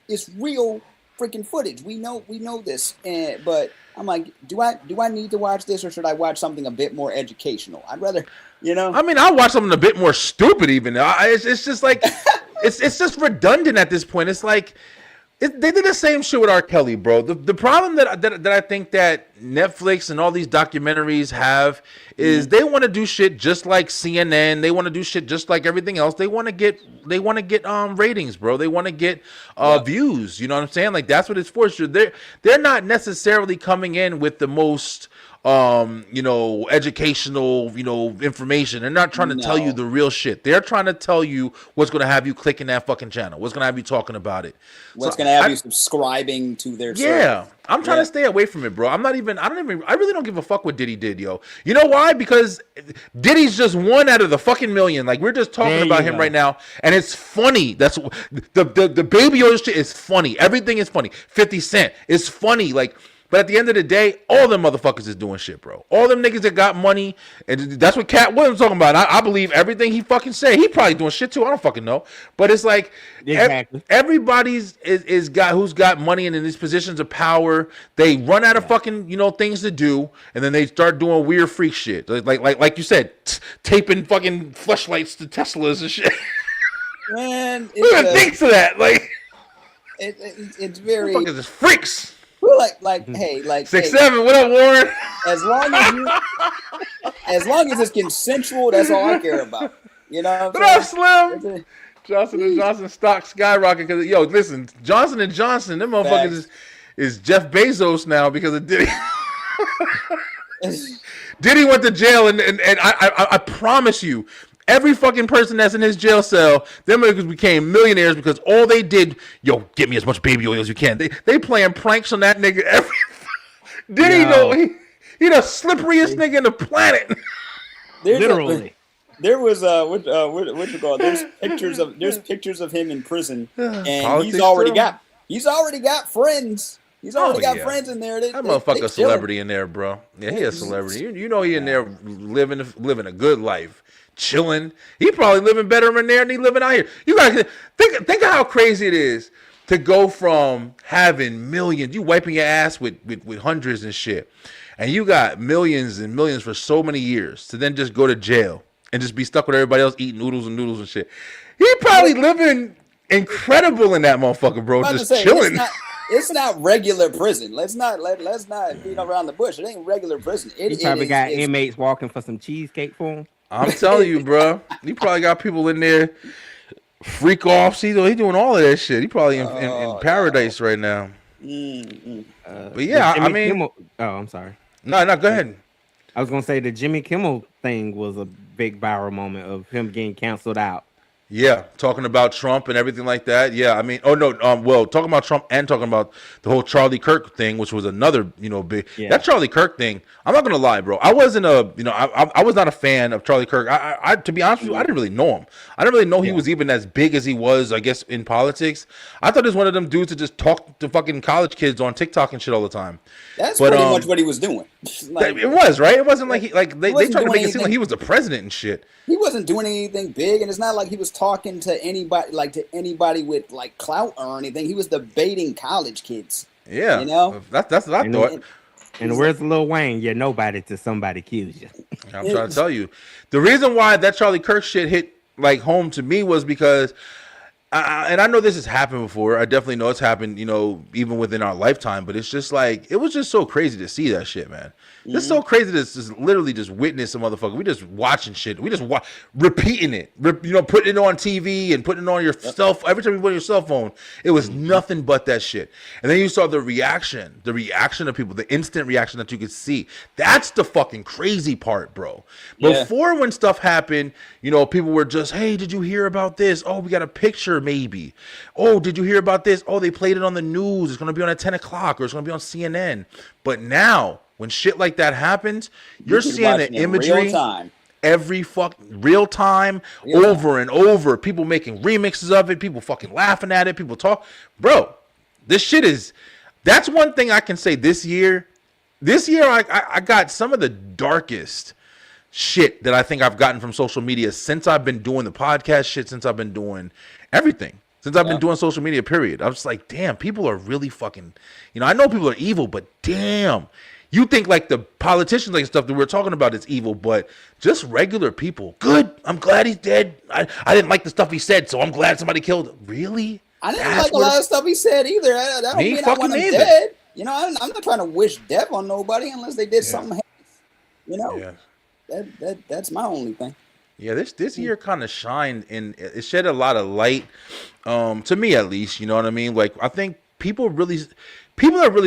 Speaker 4: it's real freaking footage. We know this, but I'm like, do I need to watch this, or should I watch something a bit more educational? I'd rather,
Speaker 1: I mean, I'll watch something a bit more stupid even. It's just like, it's just redundant at this point. It's like, they did the same shit with R. Kelly, bro. The problem that I think that Netflix and all these documentaries have is they want to do shit just like CNN. They want to do shit just like everything else. They want to get ratings, bro. They want to get views. You know what I'm saying? Like, that's what it's for. Sure, they're not necessarily coming in with the most educational, information. They're not trying to tell you the real shit. They're trying to tell you what's going to have you clicking that fucking channel. What's going to have you talking about it.
Speaker 4: What's going to have you subscribing to their service.
Speaker 1: I'm trying to stay away from it, bro. I really don't give a fuck what Diddy did, yo. You know why? Because Diddy's just one out of the fucking million. Like, we're just talking about him right now, and it's funny. That's the baby oil shit is funny. Everything is funny. 50 Cent is funny. Like, But at the end of the day, all them motherfuckers is doing shit, bro. All them niggas that got money, and that's what Cat Williams talking about. I believe everything he fucking say. He probably doing shit too. I don't fucking know. But it's like
Speaker 3: Exactly.
Speaker 1: everybody's is got who's got money and in these positions of power. They run out of fucking things to do, and then they start doing weird freak shit. Like you said, taping fucking fleshlights to Teslas and shit.
Speaker 4: Man,
Speaker 1: Who even thinks of that? Like,
Speaker 4: it's very
Speaker 1: fucking just freaks.
Speaker 4: Hey,
Speaker 1: 6'7", what up, Warren?
Speaker 4: As long as it's consensual, that's all I care about. You know
Speaker 1: What up, Slim? Johnson & Johnson stock skyrocket because listen, Johnson & Johnson, them motherfuckers is Jeff Bezos now because of Diddy. Diddy went to jail, and I promise you, every fucking person that's in his jail cell, them niggas became millionaires because all they did, get me as much baby oil as you can. They playing pranks on that nigga every. Diddy know he the slipperiest nigga in the planet.
Speaker 3: Literally.
Speaker 4: There was what you call it? There's pictures of him in prison, and
Speaker 1: Politics
Speaker 4: he's already
Speaker 1: still?
Speaker 4: got friends. He's already got friends in there.
Speaker 1: That motherfucker a celebrity in there, bro. Yeah, he a celebrity. You know he in there living a good life, chilling. He probably living better in there than he living out here. You guys think of how crazy it is to go from having millions, you wiping your ass with hundreds and shit, and you got millions and millions for so many years, to then just go to jail and just be stuck with everybody else eating noodles and shit. He probably living incredible in that motherfucker, bro. Just chilling.
Speaker 4: It's not regular prison. Let's not beat around the bush. It ain't regular prison.
Speaker 3: He probably got inmates walking for some cheesecake for him.
Speaker 1: I'm telling you, bro. He probably got people in there freak offs. He doing all of that shit. He probably in paradise right now. But yeah, I mean,
Speaker 3: Kimmel, I'm sorry.
Speaker 1: No, go ahead.
Speaker 3: I was gonna say the Jimmy Kimmel thing was a big viral moment of him getting canceled out.
Speaker 1: Yeah, talking about Trump and everything like that. Yeah, I mean, talking about Trump and talking about the whole Charlie Kirk thing, which was another, big. Yeah. That Charlie Kirk thing, I'm not gonna lie, bro. I wasn't I was not a fan of Charlie Kirk. I to be honest with you, I didn't really know him. I didn't really know he was even as big as he was, I guess, in politics. I thought he was one of them dudes that just talk to fucking college kids on TikTok and shit all the time.
Speaker 4: That's pretty much what he was doing.
Speaker 1: It was, right? It wasn't like they tried to make it seem like he was the president and shit.
Speaker 4: He wasn't doing anything big, and it's not like he was talking to anybody with like clout or anything. He was debating college kids.
Speaker 1: Yeah, that's what I thought.
Speaker 3: And where's Lil Wayne? You're nobody till somebody kills you.
Speaker 1: I'm trying to tell you, the reason why that Charlie Kirk shit hit like home to me was because. And I know this has happened before. I definitely know it's happened, even within our lifetime. But it's just like, it was just so crazy to see that shit, man. It's so crazy to just literally just witness a motherfucker. We just watching shit. We just repeating it, putting it on TV and putting it on your every time you put on your cell phone. It was nothing but that shit. And then you saw the reaction of people, the instant reaction that you could see. That's the fucking crazy part, bro. Before, when stuff happened, people were just, hey, did you hear about this? Oh, we got a picture, maybe. Oh, did you hear about this? Oh, they played it on the news. It's going to be on at 10 o'clock or it's going to be on CNN. But now, when shit like that happens, you're seeing the imagery every real time, over and over. People making remixes of it. People fucking laughing at it. People talk. Bro, this shit is... That's one thing I can say this year. This year, I got some of the darkest shit that I think I've gotten from social media since I've been doing the podcast shit, since I've been doing everything. Since I've been doing social media, period. I was like, damn, people are really fucking... I know people are evil, but damn... You think like the politicians, like stuff that we're talking about is evil, but just regular people. Good. I'm glad he's dead. I didn't like the stuff he said, so I'm glad somebody killed him. Really?
Speaker 4: I didn't like a lot of stuff he said either. That don't mean I want him dead. I'm not trying to wish death on nobody unless they did something. That's my only thing.
Speaker 1: Yeah, this year kind of shined and it shed a lot of light, to me at least. You know what I mean? Like, I think people are really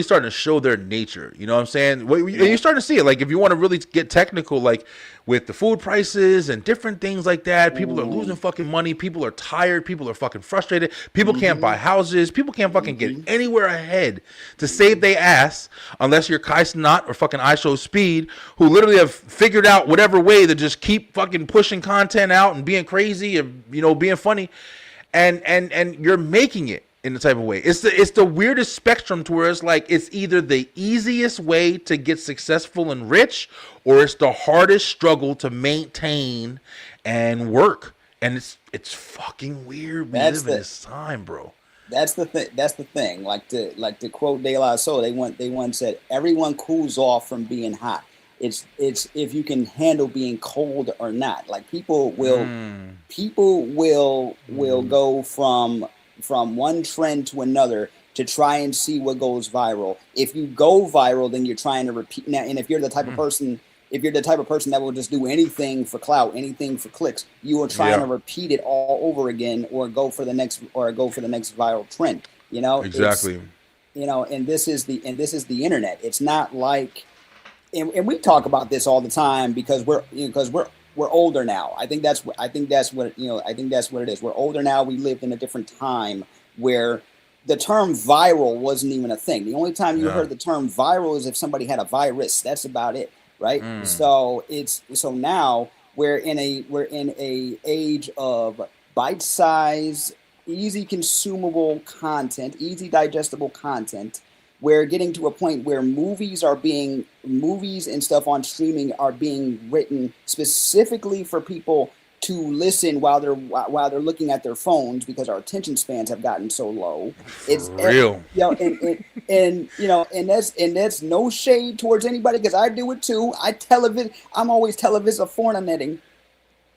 Speaker 1: starting to show their nature. You know what I'm saying? And you're starting to see it. Like, if you want to really get technical, like with the food prices and different things like that, people are losing fucking money. People are tired. People are fucking frustrated. People can't buy houses. People can't fucking get anywhere ahead to save their ass unless you're Kai Cenat or fucking iShowSpeed, who literally have figured out whatever way to just keep fucking pushing content out and being crazy and, being funny. And you're making it. in the type of way. It's the weirdest spectrum to where it's like it's either the easiest way to get successful and rich, or it's the hardest struggle to maintain and work. And it's fucking weird. We live in this time, bro.
Speaker 4: That's the thing. That's the thing. Like to quote De La Soul, they once said, "Everyone cools off from being hot. It's if you can handle being cold or not." Like people will go from one trend to another to try and see what goes viral. If you go viral, then you're trying to repeat now. And if you're the type of person, that will just do anything for clout, anything for clicks, you are trying to repeat it all over again, or go for the next viral trend. You know,
Speaker 1: exactly.
Speaker 4: And this is the internet. It's not like, and we talk about this all the time because we're older now. I think that's what it is. We're older now. We lived in a different time where the term viral wasn't even a thing. The only time you heard the term viral is if somebody had a virus. That's about it, right? So now we're in a age of bite-sized, easy consumable content, easy digestible content. We're getting to a point where movies and stuff on streaming are being written specifically for people to listen while they're looking at their phones, because our attention spans have gotten so low. It's
Speaker 1: real.
Speaker 4: And that's no shade towards anybody, because I do it too. I'm always televisafornating.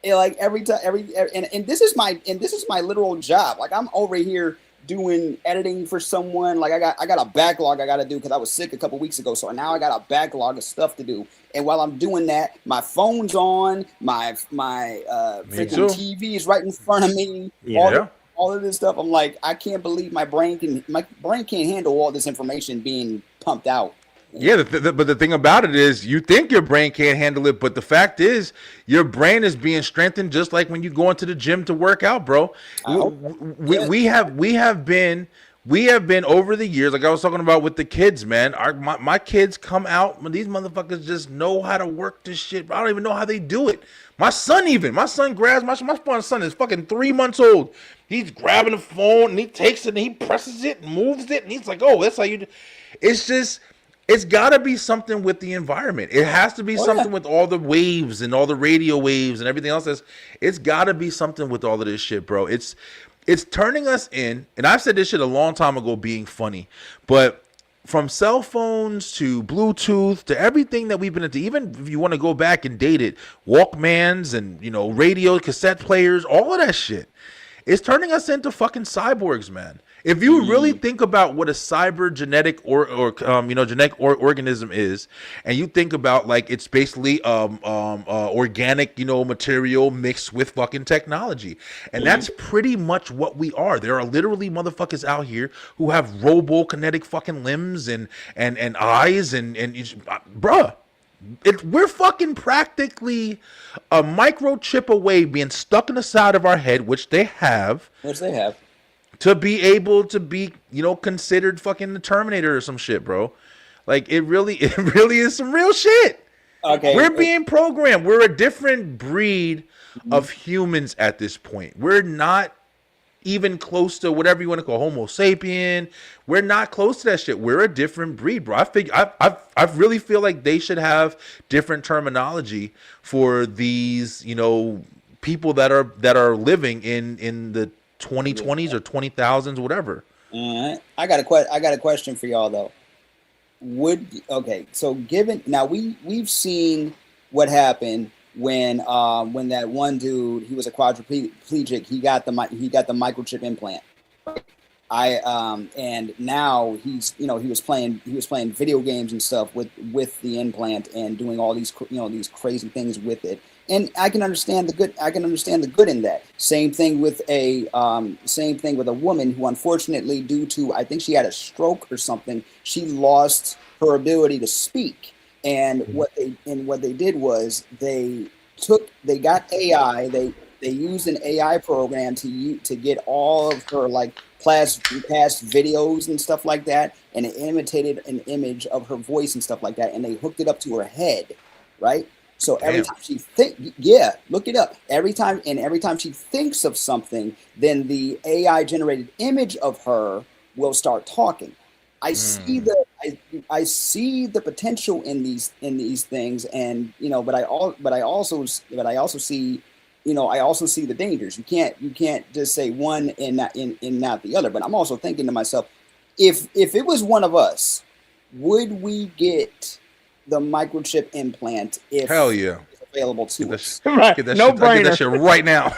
Speaker 4: Like every time, and this is my literal job. Like I'm over here doing editing for someone. Like I got a backlog I got to do because I was sick a couple weeks ago. So now I got a backlog of stuff to do. And while I'm doing that, my phone's on, my freaking TV is right in front of me. All of this stuff. I'm like, I can't believe my brain can't handle all this information being pumped out.
Speaker 1: Yeah, but the thing about it is, you think your brain can't handle it, but the fact is, your brain is being strengthened just like when you go into the gym to work out, bro. We have been over the years, like I was talking about with the kids, man. My kids come out, these motherfuckers just know how to work this shit. I don't even know how they do it. My son grabs my son is fucking 3 months old. He's grabbing the phone and he takes it and he presses it and moves it and he's like, oh, that's how you do. It's got to be something with the environment. It has to be something with all the waves and all the radio waves and everything else. It's got to be something with all of this shit, bro. It's turning us in, and I've said this shit a long time ago being funny, but from cell phones to Bluetooth to everything that we've been into, even if you want to go back and date it, Walkmans and, radio, cassette players, all of that shit. It's turning us into fucking cyborgs, man. If you really think about what a cybergenetic genetic organism is, and you think about like it's basically organic, material mixed with fucking technology, and that's pretty much what we are. There are literally motherfuckers out here who have robokinetic fucking limbs and eyes and bruh. We're fucking practically a microchip away being stuck in the side of our head, which they have. To be able to be, considered fucking the Terminator or some shit, bro. Like it really is some real shit. Okay. We're being programmed. We're a different breed of humans at this point. We're not even close to whatever you want to call Homo sapien. We're not close to that shit. We're a different breed, bro. I really feel like they should have different terminology for these, people that are living in the 2020s or 20,000s, whatever.
Speaker 4: I got a question for y'all though. So given now we've seen what happened when that one dude, he was a quadriplegic, he got the microchip implant. And now he's he was playing video games and stuff with the implant and doing all these these crazy things with it. And I can understand the good in that. Same thing with a woman who, unfortunately, due to, I think she had a stroke or something, she lost her ability to speak. And what they did was they got AI. They used an AI program to get all of her past videos and stuff like that, and it imitated an image of her voice and stuff like that, and they hooked it up to her head, right? So every
Speaker 1: Damn.
Speaker 4: time she look it up. Every time she thinks of something, then the AI generated image of her will start talking. I see the potential in these things, and but I also see the dangers. You can't just say one and not the other. But I'm also thinking to myself, if it was one of us, would we get the microchip implant if
Speaker 1: Hell yeah.
Speaker 4: it's available to us?
Speaker 3: Right.
Speaker 1: Get that
Speaker 3: No
Speaker 1: shit, I get that
Speaker 3: brainer.
Speaker 1: shit right now.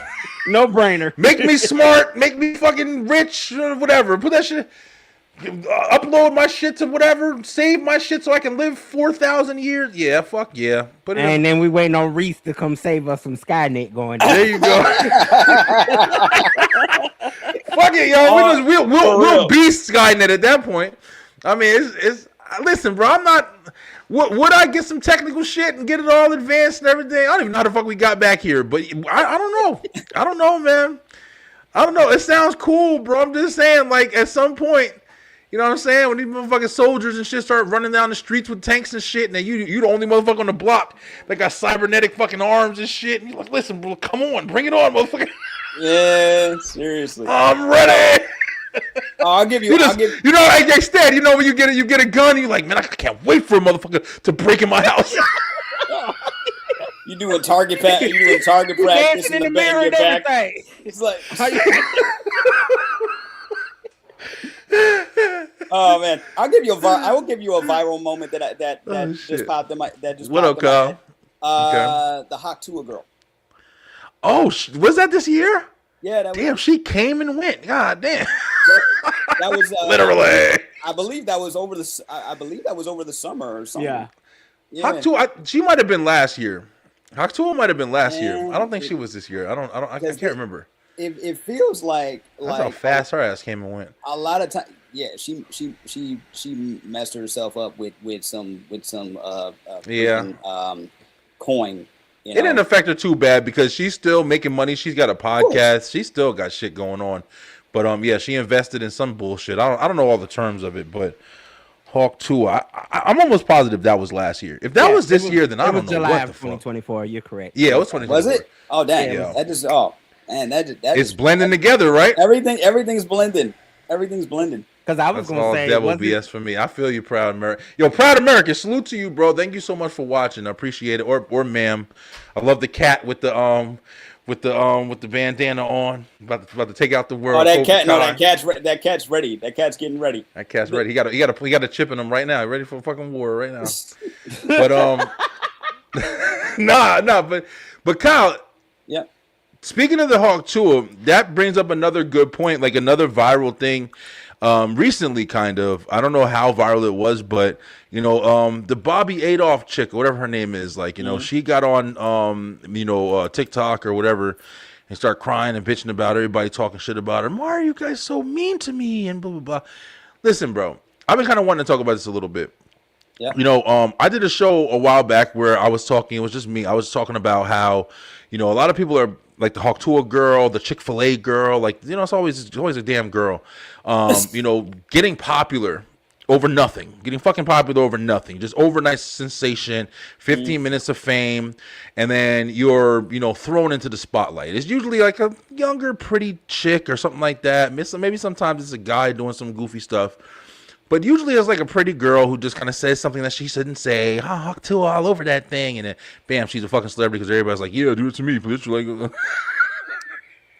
Speaker 3: No brainer.
Speaker 1: Make me smart, make me fucking rich, whatever. Put that shit, upload my shit to whatever, save my shit so I can live 4,000 years. Yeah, fuck yeah. Put it
Speaker 3: And then we waiting on Reese to come save us some Skynet going down.
Speaker 1: there you go. Fuck it, yo. We'll beast Skynet at that point. I mean, it's listen, bro. I'm not. Would I get some technical shit and get it all advanced and everything? I don't even know how the fuck we got back here, but I don't know. I don't know, man. I don't know. It sounds cool, bro. I'm just saying, like, at some point, you know what I'm saying? When these motherfucking soldiers and shit start running down the streets with tanks and shit, and then you the only motherfucker on the block that got cybernetic fucking arms and shit, and you're like, listen, bro, come on, bring it on, motherfucker.
Speaker 4: Yeah, seriously.
Speaker 1: I'm ready.
Speaker 4: I'll give you.
Speaker 1: Like they said, when you get a gun, you're like, man, I can't wait for a motherfucker to break in my house.
Speaker 4: You doing target practice
Speaker 3: Dancing in the mirror and
Speaker 4: back.
Speaker 3: everything.
Speaker 4: It's like, oh man, I will give you a viral moment that just popped in my
Speaker 1: What up, Kyle?
Speaker 4: The Hawk Tuah girl.
Speaker 1: Oh, was that this year?
Speaker 4: Yeah, that
Speaker 1: damn, she came and went. God damn.
Speaker 4: That was
Speaker 1: literally.
Speaker 4: I believe that was over the summer or something.
Speaker 3: Yeah.
Speaker 1: Hawk Tuah, she might have been last year. Hawk Tuah might have been last year. I don't think she was this year. I can't remember.
Speaker 4: It feels like
Speaker 1: That's how fast her ass came and went.
Speaker 4: A lot of time, yeah. She messed herself up with some coin.
Speaker 1: It didn't affect her too bad because she's still making money. She's got a podcast. She still got shit going on. But yeah, she invested in some bullshit. I don't know all the terms of it, but Hawk Tuah, I'm almost positive that was last year. If that was this year, then I don't know
Speaker 3: July
Speaker 1: what
Speaker 3: of
Speaker 1: the fuck.
Speaker 3: 2024. You're correct.
Speaker 1: Yeah, it was 2024.
Speaker 4: Was it? Oh dang!
Speaker 1: Yeah.
Speaker 4: That just man, that
Speaker 1: it's blending together, right?
Speaker 4: Everything's blending. Everything's blending.
Speaker 3: Because I was
Speaker 1: That's
Speaker 3: gonna
Speaker 1: all
Speaker 3: say,
Speaker 1: devil BS for me. I feel you, Proud America. Yo, Proud America, salute to you, bro. Thank you so much for watching. I appreciate it. Or ma'am. I love the cat with the bandana on. About to take out the world.
Speaker 4: Oh, that cat! No, that cat's ready. That cat's getting ready.
Speaker 1: That cat's ready. He got a chip in him right now. Ready for a fucking war right now. But but Kyle.
Speaker 4: Yeah.
Speaker 1: Speaking of the Hawk Tuah, that brings up another good point, like another viral thing. Recently, kind of, I don't know how viral it was, but the Bobby Adolph chick, or whatever her name is, like, she got on, TikTok or whatever, and start crying and bitching about everybody talking shit about her. Why are you guys so mean to me? And blah blah blah. Listen, bro, I've been kind of wanting to talk about this a little bit.
Speaker 4: Yeah.
Speaker 1: I did a show a while back where I was talking. It was just me. I was talking about how, a lot of people are like the Hawk Tuah girl, the Chick-fil-A girl, like, it's always a damn girl. Getting popular over nothing, getting fucking popular over nothing, just overnight sensation, 15 minutes of fame, and then you're, thrown into the spotlight. It's usually like a younger, pretty chick or something like that. Maybe sometimes it's a guy doing some goofy stuff. But usually it's like a pretty girl who just kind of says something that she shouldn't say. Hawk Tuah all over that thing. And then, bam, she's a fucking celebrity because everybody's like, yeah, do it to me, please. Like,
Speaker 4: a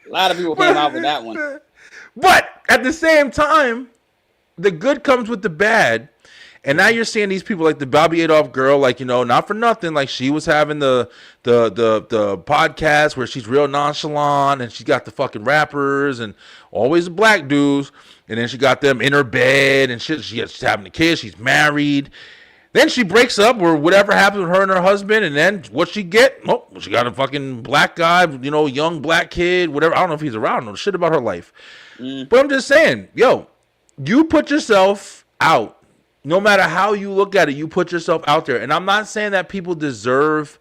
Speaker 4: lot of people came out with that one.
Speaker 1: But at the same time, the good comes with the bad. And now you're seeing these people like the Bobby Adolph girl, like, not for nothing. Like, she was having the podcast where she's real nonchalant and she got the fucking rappers and always the black dudes. And then she got them in her bed and shit. She's having a kid. She's married. Then she breaks up or whatever happened with her and her husband. And then what she get? Oh, she got a fucking black guy, young black kid, whatever. I don't know if he's around. I don't know shit about her life. But I'm just saying, yo, you put yourself out. No matter how you look at it, you put yourself out there. And I'm not saying that people deserve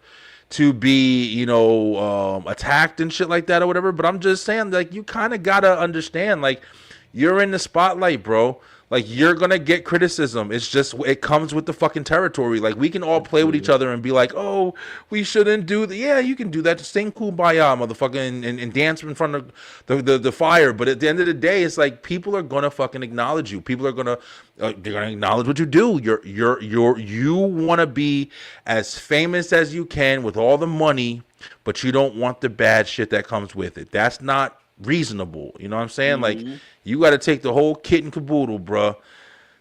Speaker 1: to be, attacked and shit like that or whatever. But I'm just saying, like, you kind of got to understand, like, you're in the spotlight, bro. Like, you're gonna get criticism. It's just, it comes with the fucking territory. Like, we can all play with each other and be like, oh, we shouldn't do that. Yeah, you can do that. Sing kumbaya, motherfucker, and dance in front of the fire. But at the end of the day, it's like, people are gonna fucking acknowledge you. People are gonna they're gonna acknowledge what you do. You want to be as famous as you can with all the money, but you don't want the bad shit that comes with it. That's not reasonable. You know what I'm saying? Like, you got to take the whole kit and caboodle, bro.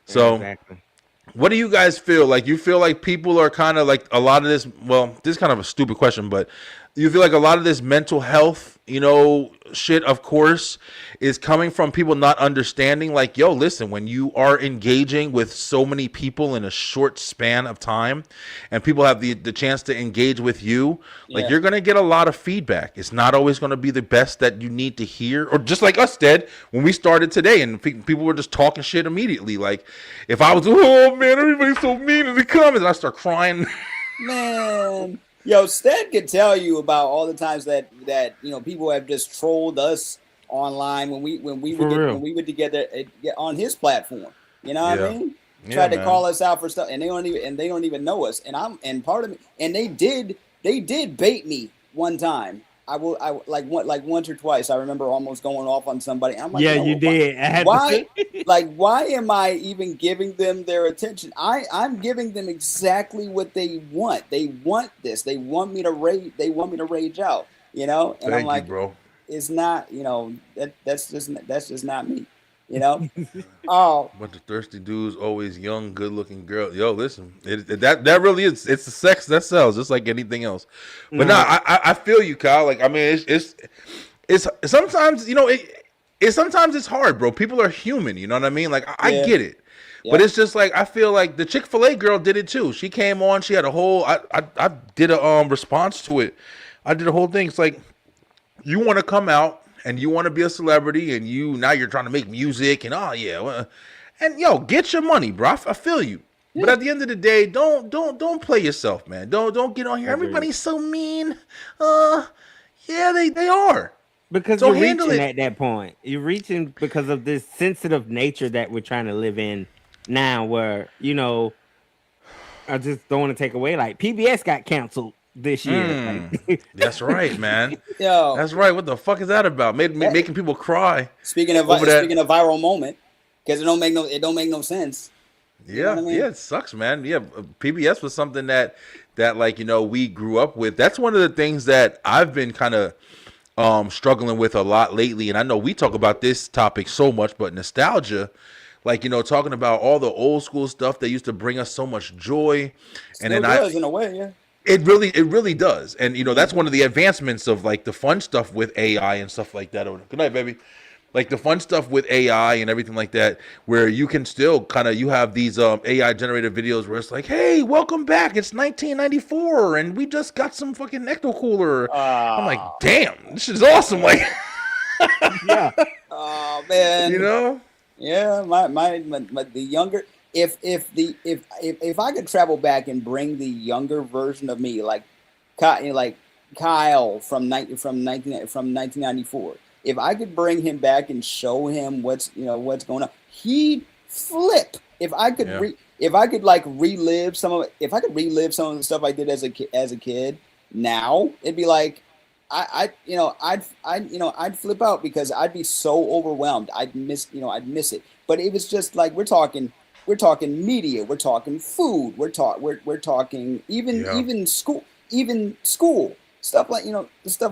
Speaker 1: So,
Speaker 3: Exactly.
Speaker 1: what do you guys feel? Like, you feel like people are kind of like, a lot of this, well, this is kind of a stupid question, but you feel like a lot of this mental health, shit, of course, is coming from people not understanding, like, yo, listen, when you are engaging with so many people in a short span of time, and people have the chance to engage with you, like, you're going to get a lot of feedback. It's not always going to be the best that you need to hear, or just like us did when we started today, and people were just talking shit immediately. Like, if I was, oh man, everybody's so mean in the comments, and I start crying.
Speaker 4: Man, yo, Stead could tell you about all the times that people have just trolled us online when we were together on his platform. You know what I mean? Tried to call us out for stuff, and they don't even know us. And part of me, and they did bait me one time. I like once or twice. I remember almost going off on somebody. I'm like,
Speaker 3: yeah, you did.
Speaker 4: Why? Why am I even giving them their attention? I'm giving them exactly what they want. They want this. They want me to rage. They want me to rage out. And I'm like,
Speaker 1: bro.
Speaker 4: It's not. That's just not me. Oh,
Speaker 1: Bunch of thirsty dudes, always young, good-looking girls. Yo, listen, that really is. It's the sex that sells, just like anything else. But I feel you, Kyle. Like, I mean, it's sometimes sometimes it's hard, bro. People are human. You know what I mean? Like, I get it. But it's just like, I feel like the Chick-fil-A girl did it too. She came on. She had a whole. I did a response to it. I did a whole thing. It's like, you want to come out and you want to be a celebrity, and now you're trying to make music, and and yo, get your money, bro. I feel you. Yeah. But at the end of the day, don't play yourself, man. Don't get on here. Everybody's so mean. Yeah, they are.
Speaker 3: Because you're reaching at that point. You're reaching because of this sensitive nature that we're trying to live in now, where I just don't want to take away. Like, PBS got canceled this year.
Speaker 1: That's right, man. Yo, that's right. What the fuck is that about? Making people cry.
Speaker 4: Speaking of viral moment, because it don't make no sense.
Speaker 1: Yeah, you know what I mean? Yeah, it sucks, man. Yeah, PBS was something that like, we grew up with. That's one of the things that I've been kind of struggling with a lot lately. And I know we talk about this topic so much, but nostalgia, like, talking about all the old school stuff that used to bring us so much joy.
Speaker 4: Still and then does, in a way, yeah.
Speaker 1: It really does. And, that's one of the advancements of, like, the fun stuff with AI and stuff like that. Good night, baby. Like, the fun stuff with AI and everything like that, where you can still you have these AI generated videos where it's like, hey, welcome back. It's 1994 and we just got some fucking ecto cooler. I'm like, damn, this is awesome. Like,
Speaker 4: yeah. Oh, man. Yeah, my the younger. If I could travel back and bring the younger version of me, like Kyle from 1994, if I could bring him back and show him what's going on, he'd flip. If I could relive some of the stuff I did as a kid, now it'd be like I'd flip out because I'd be so overwhelmed. I'd miss it. But it was just like we're talking media, we're talking food, we're talking even school stuff like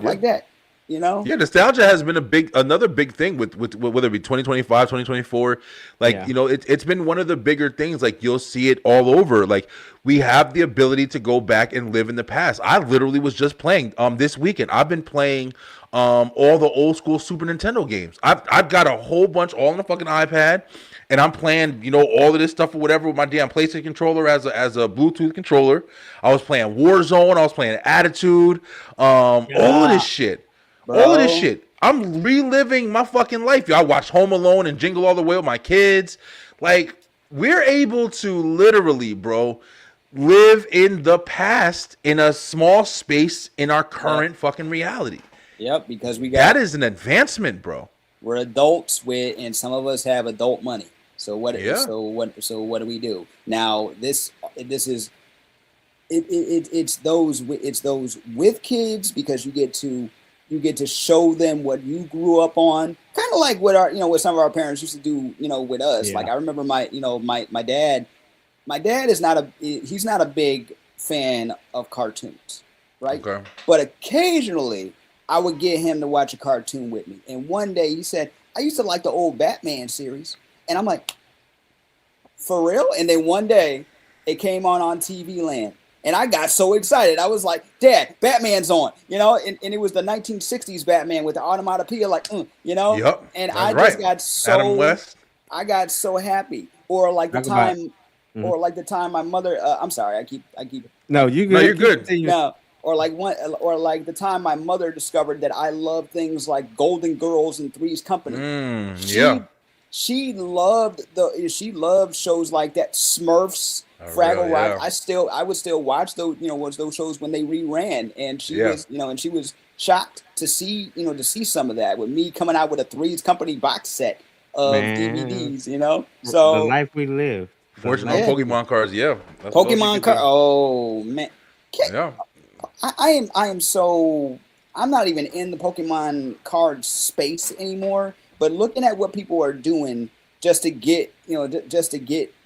Speaker 4: like that. Yeah,
Speaker 1: nostalgia has been another big thing with whether it be 2025, 2024. Like, it's been one of the bigger things. Like, you'll see it all over. Like, we have the ability to go back and live in the past. I literally was just playing this weekend. I've been playing all the old school Super Nintendo games. I've got a whole bunch all on the fucking iPad. And I'm playing, all of this stuff or whatever with my damn PlayStation controller as a Bluetooth controller. I was playing Warzone. I was playing Attitude. All of this shit. Bro. All of this shit. I'm reliving my fucking life. I watched Home Alone and Jingle All the Way with my kids. Like, we're able to literally, bro, live in the past in a small space in our current fucking reality.
Speaker 4: Yep, because
Speaker 1: that is an advancement, bro.
Speaker 4: We're adults and some of us have adult money. So what?
Speaker 1: Yeah.
Speaker 4: So what do we do now? This is it's those with kids because you get to show them what you grew up on, kind of like what what some of our parents used to do with us.
Speaker 3: Yeah.
Speaker 4: Like I remember my dad. My dad is not he's not a big fan of cartoons, right?
Speaker 1: Okay.
Speaker 4: But occasionally I would get him to watch a cartoon with me. And one day he said, I used to like the old Batman series. And I'm like, for real? And then one day it came on TV Land. And I got so excited. I was like, Dad, Batman's on, and it was the 1960s Batman with the automatopoeia, like,
Speaker 1: Yep.
Speaker 4: And
Speaker 1: That's
Speaker 4: I
Speaker 1: right.
Speaker 4: just got
Speaker 1: Adam West.
Speaker 4: I got so happy. Or like the
Speaker 3: Talk about-
Speaker 4: time, or like the time my mother, I'm sorry, I keep,
Speaker 3: No, you good.
Speaker 1: No, you're good.
Speaker 4: no, or like the time my mother discovered that I love things like Golden Girls and Three's Company.
Speaker 1: Yeah.
Speaker 4: She loved shows like that, Smurfs, Fraggle
Speaker 1: really?
Speaker 4: Rock.
Speaker 1: Yeah.
Speaker 4: I would still watch those shows when they reran, and she
Speaker 1: Yeah.
Speaker 4: was and she was shocked to see some of that with me coming out with a Three's Company box set of
Speaker 3: Man.
Speaker 4: DVDs.
Speaker 3: The
Speaker 4: So
Speaker 3: life we live.
Speaker 1: Fortunately,
Speaker 4: Yeah.
Speaker 1: Pokemon cards. Yeah. That's what
Speaker 4: Pokemon
Speaker 1: you
Speaker 4: card.
Speaker 1: can
Speaker 4: Oh man,
Speaker 1: do. Yeah.
Speaker 4: I am so I'm not even in the Pokemon card space anymore. But looking at what people are doing just to get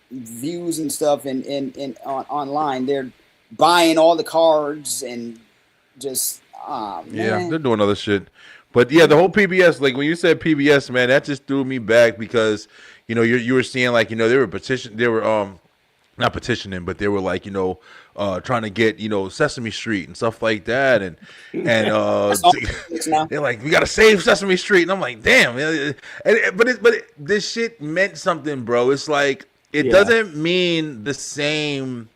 Speaker 4: views and stuff and online, they're buying all the cards and just
Speaker 1: Yeah,
Speaker 4: man.
Speaker 1: they're doing other shit. But yeah, the whole PBS, like when you said PBS, man, that just threw me back because you were seeing like they were not petitioning, but they were like trying to get Sesame Street and stuff like that, and
Speaker 4: now.
Speaker 1: they're like, we gotta save Sesame Street, and I'm like, damn, this shit meant something, bro. It's like it
Speaker 3: Yeah.
Speaker 1: doesn't mean the same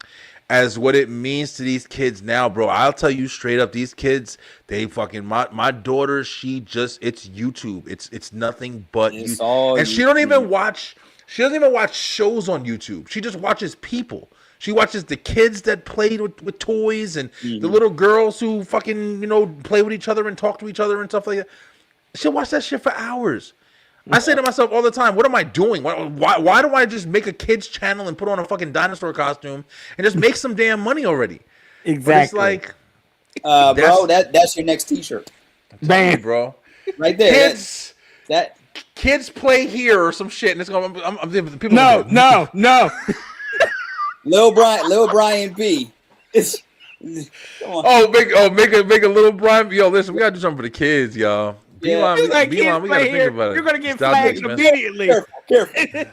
Speaker 1: as what it means to these kids now, bro. I'll tell you straight up, these kids, they fucking my daughter, it's YouTube. It's nothing but
Speaker 4: It's
Speaker 1: YouTube.
Speaker 4: all
Speaker 1: And she doesn't even
Speaker 4: YouTube.
Speaker 1: watch shows on YouTube. She just watches people. She watches the kids that play with toys and the little girls who fucking, play with each other and talk to each other and stuff like that. She'll watch that shit for hours. I say to myself all the time, what am I doing? Why do I just make a kid's channel and put on a fucking dinosaur costume and just make some damn money already?
Speaker 3: Exactly.
Speaker 1: But it's like,
Speaker 4: Bro, that's your next T-shirt
Speaker 3: Bam.
Speaker 1: bro,
Speaker 4: right there.
Speaker 1: kids play here or some shit, and it's going. People.
Speaker 3: No.
Speaker 4: Lil Brian B. It's come on.
Speaker 1: Make a little Brian. Yo, listen, we gotta do something for the kids, y'all.
Speaker 4: Yeah.
Speaker 1: Beeline,
Speaker 3: Like,
Speaker 1: Beeline, we gotta
Speaker 3: kids
Speaker 1: think
Speaker 3: right
Speaker 1: about
Speaker 3: here,
Speaker 1: it.
Speaker 3: you're gonna get
Speaker 1: Nostalgia
Speaker 3: flagged
Speaker 1: expense.
Speaker 3: immediately.
Speaker 4: Careful.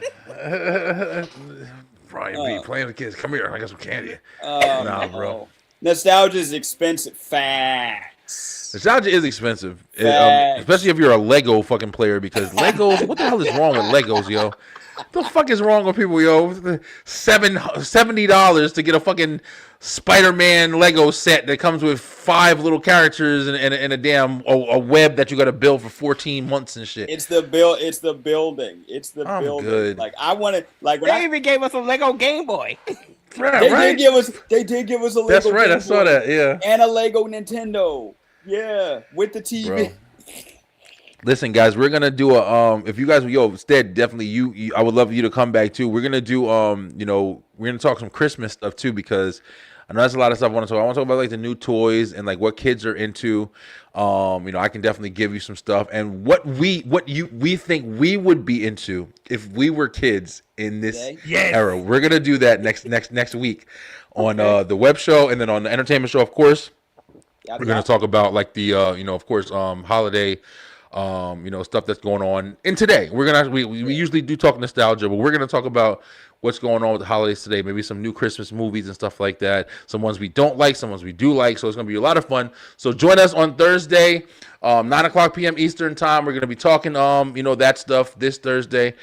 Speaker 1: Brian B. playing with kids. Come here, I got some candy.
Speaker 4: Oh,
Speaker 1: Nah,
Speaker 4: no.
Speaker 1: bro.
Speaker 4: Nostalgia is expensive. Facts.
Speaker 1: Nostalgia is expensive,
Speaker 4: Facts.
Speaker 1: especially if you're a Lego fucking player. Because Legos, what the hell is wrong with Legos, yo? What the fuck is wrong with people, yo? $70 to get a fucking Spider-Man Lego set that comes with 5 little characters and a damn a web that you got to build for 14 months and shit.
Speaker 4: It's the build. It's the building. It's the
Speaker 1: I'm
Speaker 4: building.
Speaker 1: good.
Speaker 4: Like I wanted. Like when
Speaker 3: They even gave us a Lego Game Boy.
Speaker 1: Right,
Speaker 4: they
Speaker 1: right?
Speaker 4: did give us a Lego.
Speaker 1: That's right. I
Speaker 4: Game
Speaker 1: saw
Speaker 4: Boy
Speaker 1: that. Yeah.
Speaker 4: and a Lego Nintendo. Yeah, with the TV.
Speaker 1: Bro. Listen, guys, we're gonna do a if you guys Stead, definitely you I would love you to come back too. We're gonna do we're gonna talk some Christmas stuff too, because I know that's a lot of stuff I want to talk. I want to talk about like the new toys and like what kids are into. I can definitely give you some stuff and what we think we would be into if we were kids in this
Speaker 3: Yes.
Speaker 1: era. We're gonna do that next week on the web show, and then on the entertainment show, of course.
Speaker 4: Yep,
Speaker 1: We're gonna talk about like the of course holiday stuff that's going on in today. We usually do talk nostalgia, but we're gonna talk about what's going on with the holidays today. Maybe some new Christmas movies and stuff like that. Some ones we don't like, some ones we do like. So it's gonna be a lot of fun. So join us on Thursday, 9:00 p.m. Eastern time. We're gonna be talking that stuff this Thursday.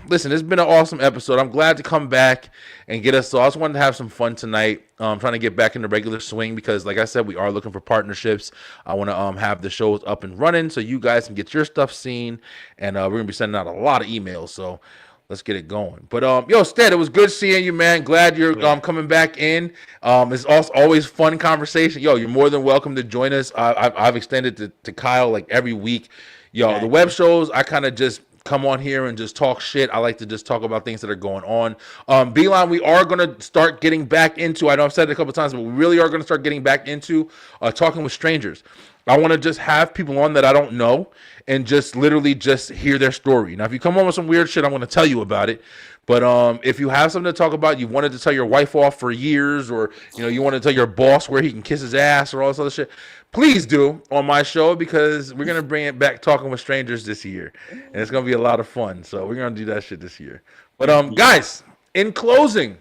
Speaker 1: Listen, it's been an awesome episode. I'm glad to come back and get us. So I just wanted to have some fun tonight. Trying to get back in the regular swing because, like I said, we are looking for partnerships. I want to have the shows up and running so you guys can get your stuff seen, and we're gonna be sending out a lot of emails. So let's get it going. But Stead, it was good seeing you, man. Glad you're coming back in. It's also always fun conversation. You're more than welcome to join us. I've extended to Kyle like every week. The web shows I kind of just come on here and just talk shit. I like to just talk about things that are going on. Beeline, we are going to start getting back into, I know I've said it a couple times, but we really are going to start getting back into talking with strangers. I want to just have people on that I don't know and just literally just hear their story. Now, if you come on with some weird shit, I'm going to tell you about it. But if you have something to talk about, you wanted to tell your wife off for years, or you want to tell your boss where he can kiss his ass or all this other shit, please do on my show, because we're going to bring it back, talking with strangers, this year. And it's going to be a lot of fun. So we're going to do that shit this year. But guys, in closing,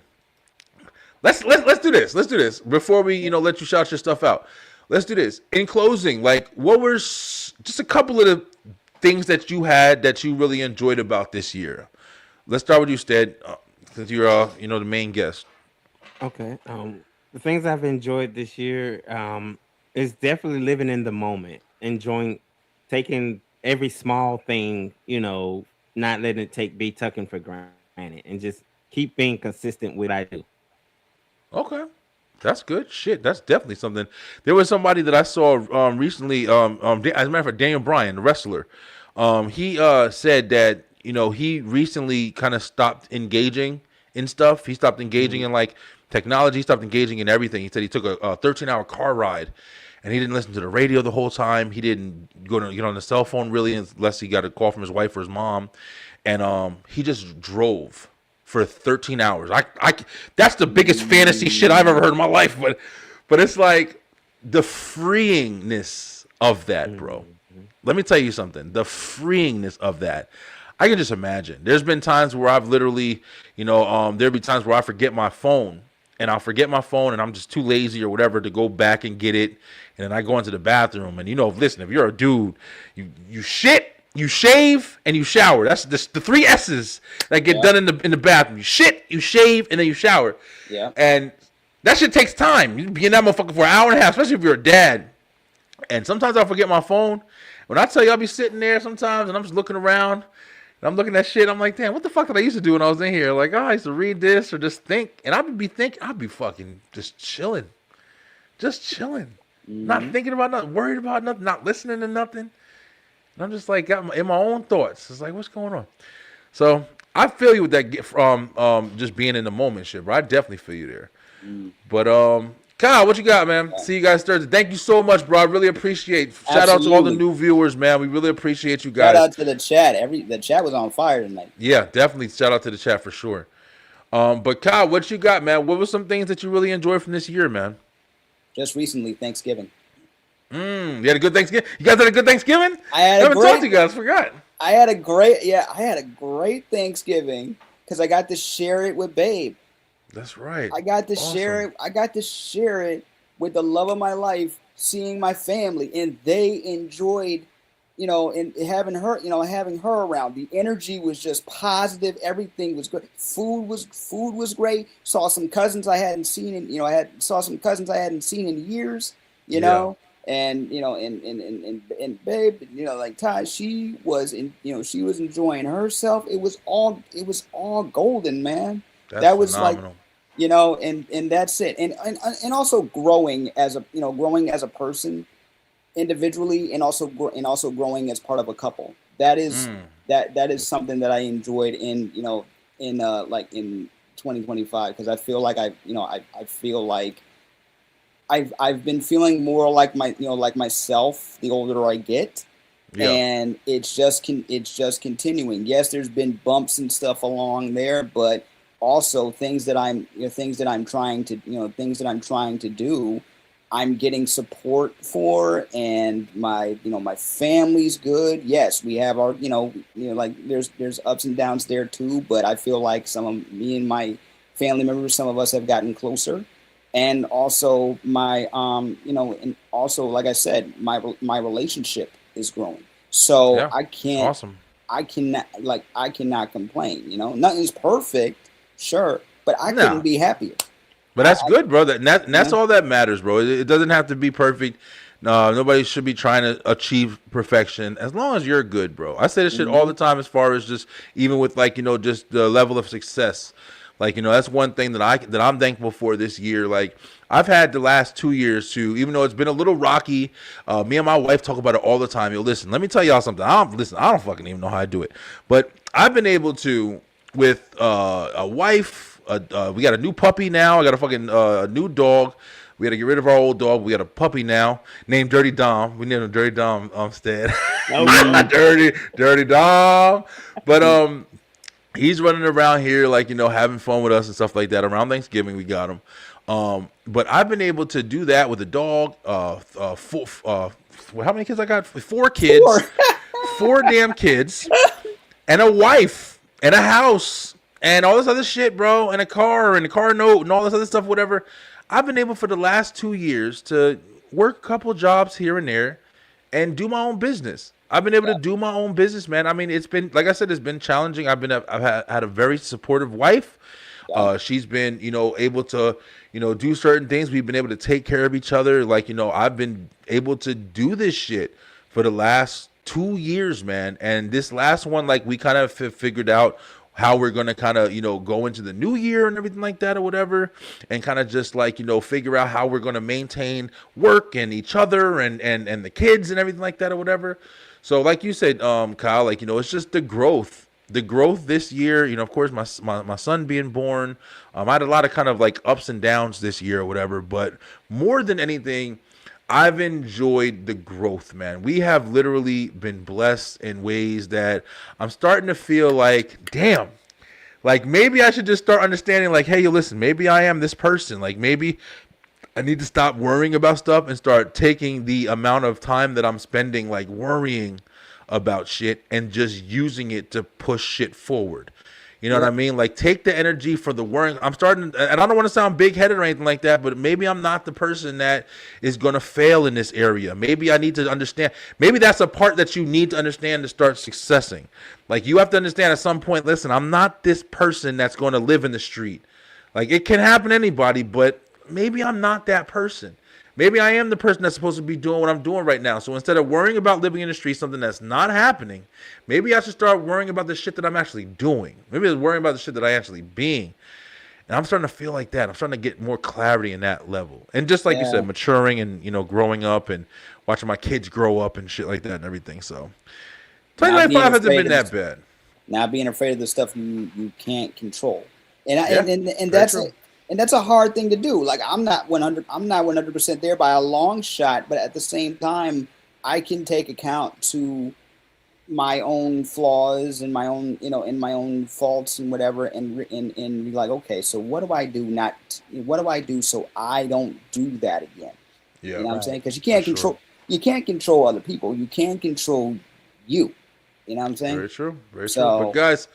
Speaker 1: let's do this. Let's do this before we let you shout your stuff out. Let's do this. In closing, like, what were just a couple of the things that you had that you really enjoyed about this year? Let's start with you, Stead, since you're the main guest.
Speaker 3: Okay. The things I've enjoyed this year is definitely living in the moment, enjoying, taking every small thing, not letting it be taken for granted, and just keep being consistent with what I do.
Speaker 1: Okay. That's good shit. That's definitely something. There was somebody that I saw recently, as a matter of fact, Daniel Bryan, the wrestler. He said that, he recently kind of stopped engaging in stuff. He stopped engaging in like technology, he stopped engaging in everything. He said he took a 13-hour car ride and he didn't listen to the radio the whole time. He didn't go to get on the cell phone really unless he got a call from his wife or his mom. And he just drove for 13 hours. That's the biggest fantasy shit I've ever heard in my life. But it's like the freeingness of that, bro. Let me tell you something. The freeingness of that. I can just imagine. There's been times where I've literally, there'll be times where I forget my phone. And I'll forget my phone and I'm just too lazy or whatever to go back and get it. And then I go into the bathroom and, listen, if you're a dude, you shit, you shave, and you shower. That's the 3 S's that get done in the bathroom. You shit, you shave, and then you shower.
Speaker 4: Yeah.
Speaker 1: And that shit takes time. You be in that motherfucker for an hour and a half, especially if you're a dad. And sometimes I forget my phone. When I tell you, I'll be sitting there sometimes and I'm just looking around. And I'm looking at shit. I'm like, damn, what the fuck did I used to do when I was in here? Like, I used to read this or just think. And I'd be fucking just chilling. Just chilling. Not thinking about nothing, worried about nothing, not listening to nothing. And I'm just like, in my own thoughts. It's like, what's going on? So I feel you with that from just being in the moment shit, bro. I definitely feel you there. But Kyle, what you got, man? See you guys Thursday. Thank you so much, bro. I really appreciate. Shout out to all the new viewers, man. We really appreciate you guys.
Speaker 4: Shout out to the chat. The chat was on fire tonight.
Speaker 1: Yeah, definitely. Shout out to the chat for sure. But Kyle, what you got, man? What were some things that you really enjoyed from this year, man?
Speaker 4: Just recently, Thanksgiving.
Speaker 1: You had a good Thanksgiving? You guys had a good Thanksgiving?
Speaker 4: I haven't
Speaker 1: talked to you guys. Forgot.
Speaker 4: I had a great Thanksgiving because I got to share it with Babe.
Speaker 1: That's right.
Speaker 4: I got to share it. I got to share it with the love of my life, seeing my family, and they enjoyed, and having her around. The energy was just positive. Everything was good. Food was great. Saw some cousins I hadn't seen in saw some cousins I hadn't seen in years. And and Babe, like Ty, she was enjoying herself. It was all golden, man. That was phenomenal. And that's it. And also growing as a person individually, and also growing as part of a couple. That is that is something that I enjoyed in 2025, because I feel like I feel like I've been feeling more like myself the older I get. Yeah. And it's just continuing. Yes, there's been bumps and stuff along there, but also things that I'm trying to do, I'm getting support for, and my family's good. Yes, we have our there's ups and downs there too, but I feel like me and my family members, some of us have gotten closer. And also my and also, like I said, my relationship is growing. So yeah, I cannot complain. Nothing's perfect, sure, but I couldn't be happier.
Speaker 1: But that's good, bro. That's all that matters, bro. It doesn't have to be perfect. No, nobody should be trying to achieve perfection as long as you're good, bro. I say this shit all the time, as far as just even with just the level of success. Like, that's one thing that I'm thankful for this year. Like, I've had the last 2 years to, even though it's been a little rocky, me and my wife talk about it all the time. Yo, listen, let me tell y'all something. I don't fucking even know how I do it, but I've been able to, with a wife. We got a new puppy now. I got a fucking new dog. We had to get rid of our old dog. We got a puppy now named Dirty Dom. We named him Dirty Dom instead. Dirty Dom. But he's running around here like, having fun with us and stuff like that. Around Thanksgiving we got him. But I've been able to do that with a dog. How many kids I got? 4 kids. 4 damn kids. And a wife. And a house. And all this other shit, bro. And a car note and all this other stuff, whatever. I've been able for the last 2 years to work a couple jobs here and there and do my own business. I've been able to do my own business, man. I mean, it's been, like I said, it's been challenging. I've had a very supportive wife. She's been, able to, do certain things. We've been able to take care of each other. Like, I've been able to do this shit for the last 2 years, man. And this last one, like, we kind of figured out how we're going to kind of, go into the new year and everything like that or whatever, and kind of just like, figure out how we're going to maintain work and each other and the kids and everything like that or whatever. So like you said, Kyle, like, it's just the growth this year, of course, my son being born, I had a lot of kind of like ups and downs this year or whatever, but more than anything, I've enjoyed the growth, man. We have literally been blessed in ways that I'm starting to feel like, damn, like maybe I should just start understanding like, hey, listen, maybe I am this person. Like maybe I need to stop worrying about stuff and start taking the amount of time that I'm spending like worrying about shit and just using it to push shit forward. You know what I mean? Like, take the energy for the worrying. I'm starting, and I don't want to sound big-headed or anything like that, but maybe I'm not the person that is going to fail in this area. Maybe I need to understand. Maybe that's a part that you need to understand to start successing. Like, you have to understand at some point, listen, I'm not this person that's going to live in the street. Like, it can happen to anybody, but maybe I'm not that person. Maybe I am the person that's supposed to be doing what I'm doing right now. So instead of worrying about living in the street, something that's not happening, maybe I should start worrying about the shit that I'm actually doing. Maybe I'm worrying about the shit that I actually being. And I'm starting to feel like that. I'm starting to get more clarity in that level. And just like you said, maturing and, growing up and watching my kids grow up and shit like that and everything. So 2025 hasn't been that bad.
Speaker 4: Not being afraid of the stuff you can't control. And that's it. And that's a hard thing to do. Like I'm not 100% there by a long shot, but at the same time, I can take account to my own flaws and my own, and my own faults and whatever, and be like, okay, so what do I do? What do I do so I don't do that again? Yeah, you know what I'm saying? Because you can't control other people. You can't control you. You know what I'm saying?
Speaker 1: Very true. Very true. But guys,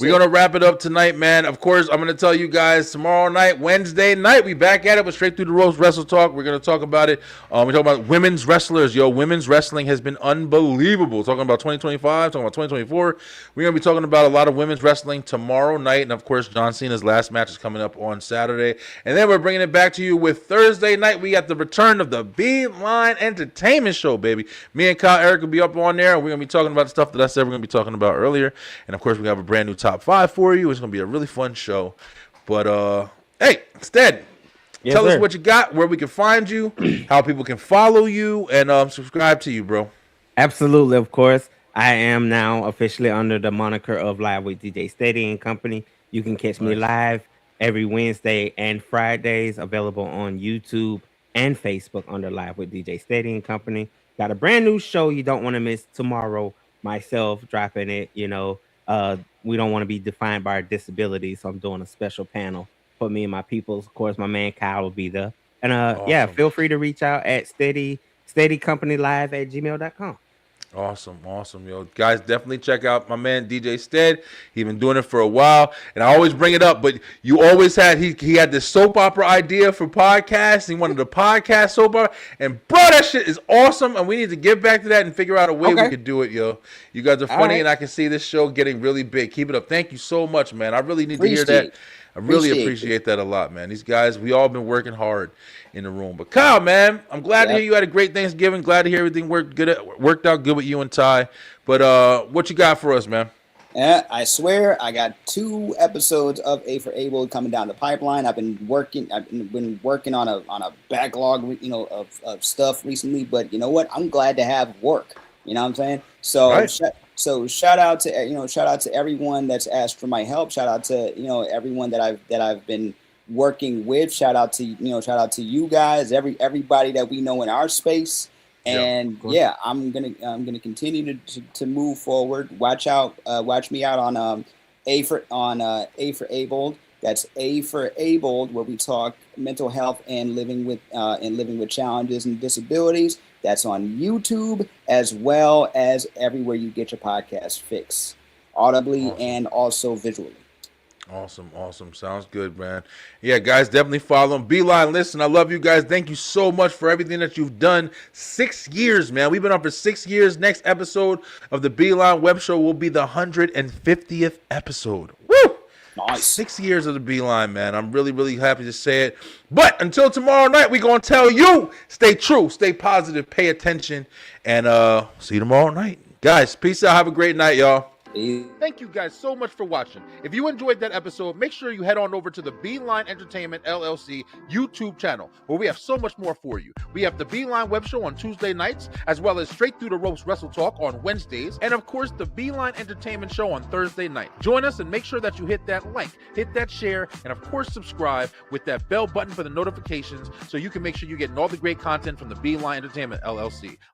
Speaker 1: we're going to wrap it up tonight, man. Of course, I'm going to tell you guys tomorrow night, Wednesday night, we back at it with Straight Through the Ropes Wrestle Talk. We're going to talk about it. We're talking about women's wrestlers. Yo, women's wrestling has been unbelievable. Talking about 2025, talking about 2024. We're going to be talking about a lot of women's wrestling tomorrow night. And, of course, John Cena's last match is coming up on Saturday. And then we're bringing it back to you with Thursday night. We got the return of the Beeline Entertainment Show, baby. Me and Kyle Eric will be up on there. And we're going to be talking about the stuff that I said we're going to be talking about earlier. And, of course, we have a brand new top 5 for you. It's going to be a really fun show. But, hey, Stead, tell us what you got, where we can find you, how people can follow you, and subscribe to you, bro.
Speaker 3: Absolutely, of course. I am now officially under the moniker of Live with DJ Steady and Company. You can catch me live every Wednesday and Fridays, available on YouTube and Facebook under Live with DJ Steady and Company. Got a brand new show you don't want to miss tomorrow. Myself dropping it, we don't want to be defined by our disabilities, so I'm doing a special panel for me and my peoples. Of course, my man Kyle will be there. And awesome. Feel free to reach out at steadycompanylive@gmail.com.
Speaker 1: Awesome. Yo, guys, definitely check out my man DJ Stead. He's been doing it for a while, and I always bring it up, but you always had he had this soap opera idea for podcasts. He wanted a podcast soap opera, and bro, that shit is awesome, and we need to get back to that and figure out a way we could do it, yo. You guys are funny, and I can see this show getting really big. Keep it up. Thank you so much, man. I really need to hear that. I really appreciate that a lot, man. These guys, we all been working hard in the room. But Kyle, man, I'm glad to hear you had a great Thanksgiving. Glad to hear everything worked out good with you and Ty. But what you got for us, man?
Speaker 4: Yeah, I swear I got 2 episodes of A for Able coming down the pipeline. I've been working. I've been working on a backlog, of stuff recently. But you know what? I'm glad to have work. You know what I'm saying? So
Speaker 1: Right.
Speaker 4: shout out to shout out to everyone that's asked for my help. Shout out to everyone that I've been working with. Shout out to you guys. Everybody that we know in our space.
Speaker 1: Yeah.
Speaker 4: And
Speaker 3: course.
Speaker 4: yeah, I'm gonna continue to move forward. Watch me out on A for Abled. That's A for Abled, where we talk mental health and living with challenges and disabilities. That's on YouTube as well as everywhere you get your podcast fix, audibly
Speaker 1: Awesome.
Speaker 4: and also visually.
Speaker 1: Awesome, awesome. Sounds good, man. Yeah, guys, definitely follow him. Beeline, listen, I love you guys. Thank you so much for everything that you've done. 6 years, man. We've been on for 6 years. Next episode of the Beeline Web Show will be the 150th episode. Woo!
Speaker 4: Nice.
Speaker 1: 6 years of the Beeline, man. I'm really, really happy to say it. But until tomorrow night, we're going to tell you, stay true, stay positive, pay attention, and see you tomorrow night. Guys, peace out. Have a great night, y'all. Thank you guys so much for watching. If you enjoyed that episode, make sure you head on over to the Beeline Entertainment LLC YouTube channel, where we have so much more for you. We have the Beeline Web Show on Tuesday nights, as well as Straight Through the Ropes Wrestle Talk on Wednesdays, and of course, the Beeline Entertainment Show on Thursday night. Join us and make sure that you hit that like, hit that share, and of course, subscribe with that bell button for the notifications so you can make sure you're getting all the great content from the Beeline Entertainment LLC.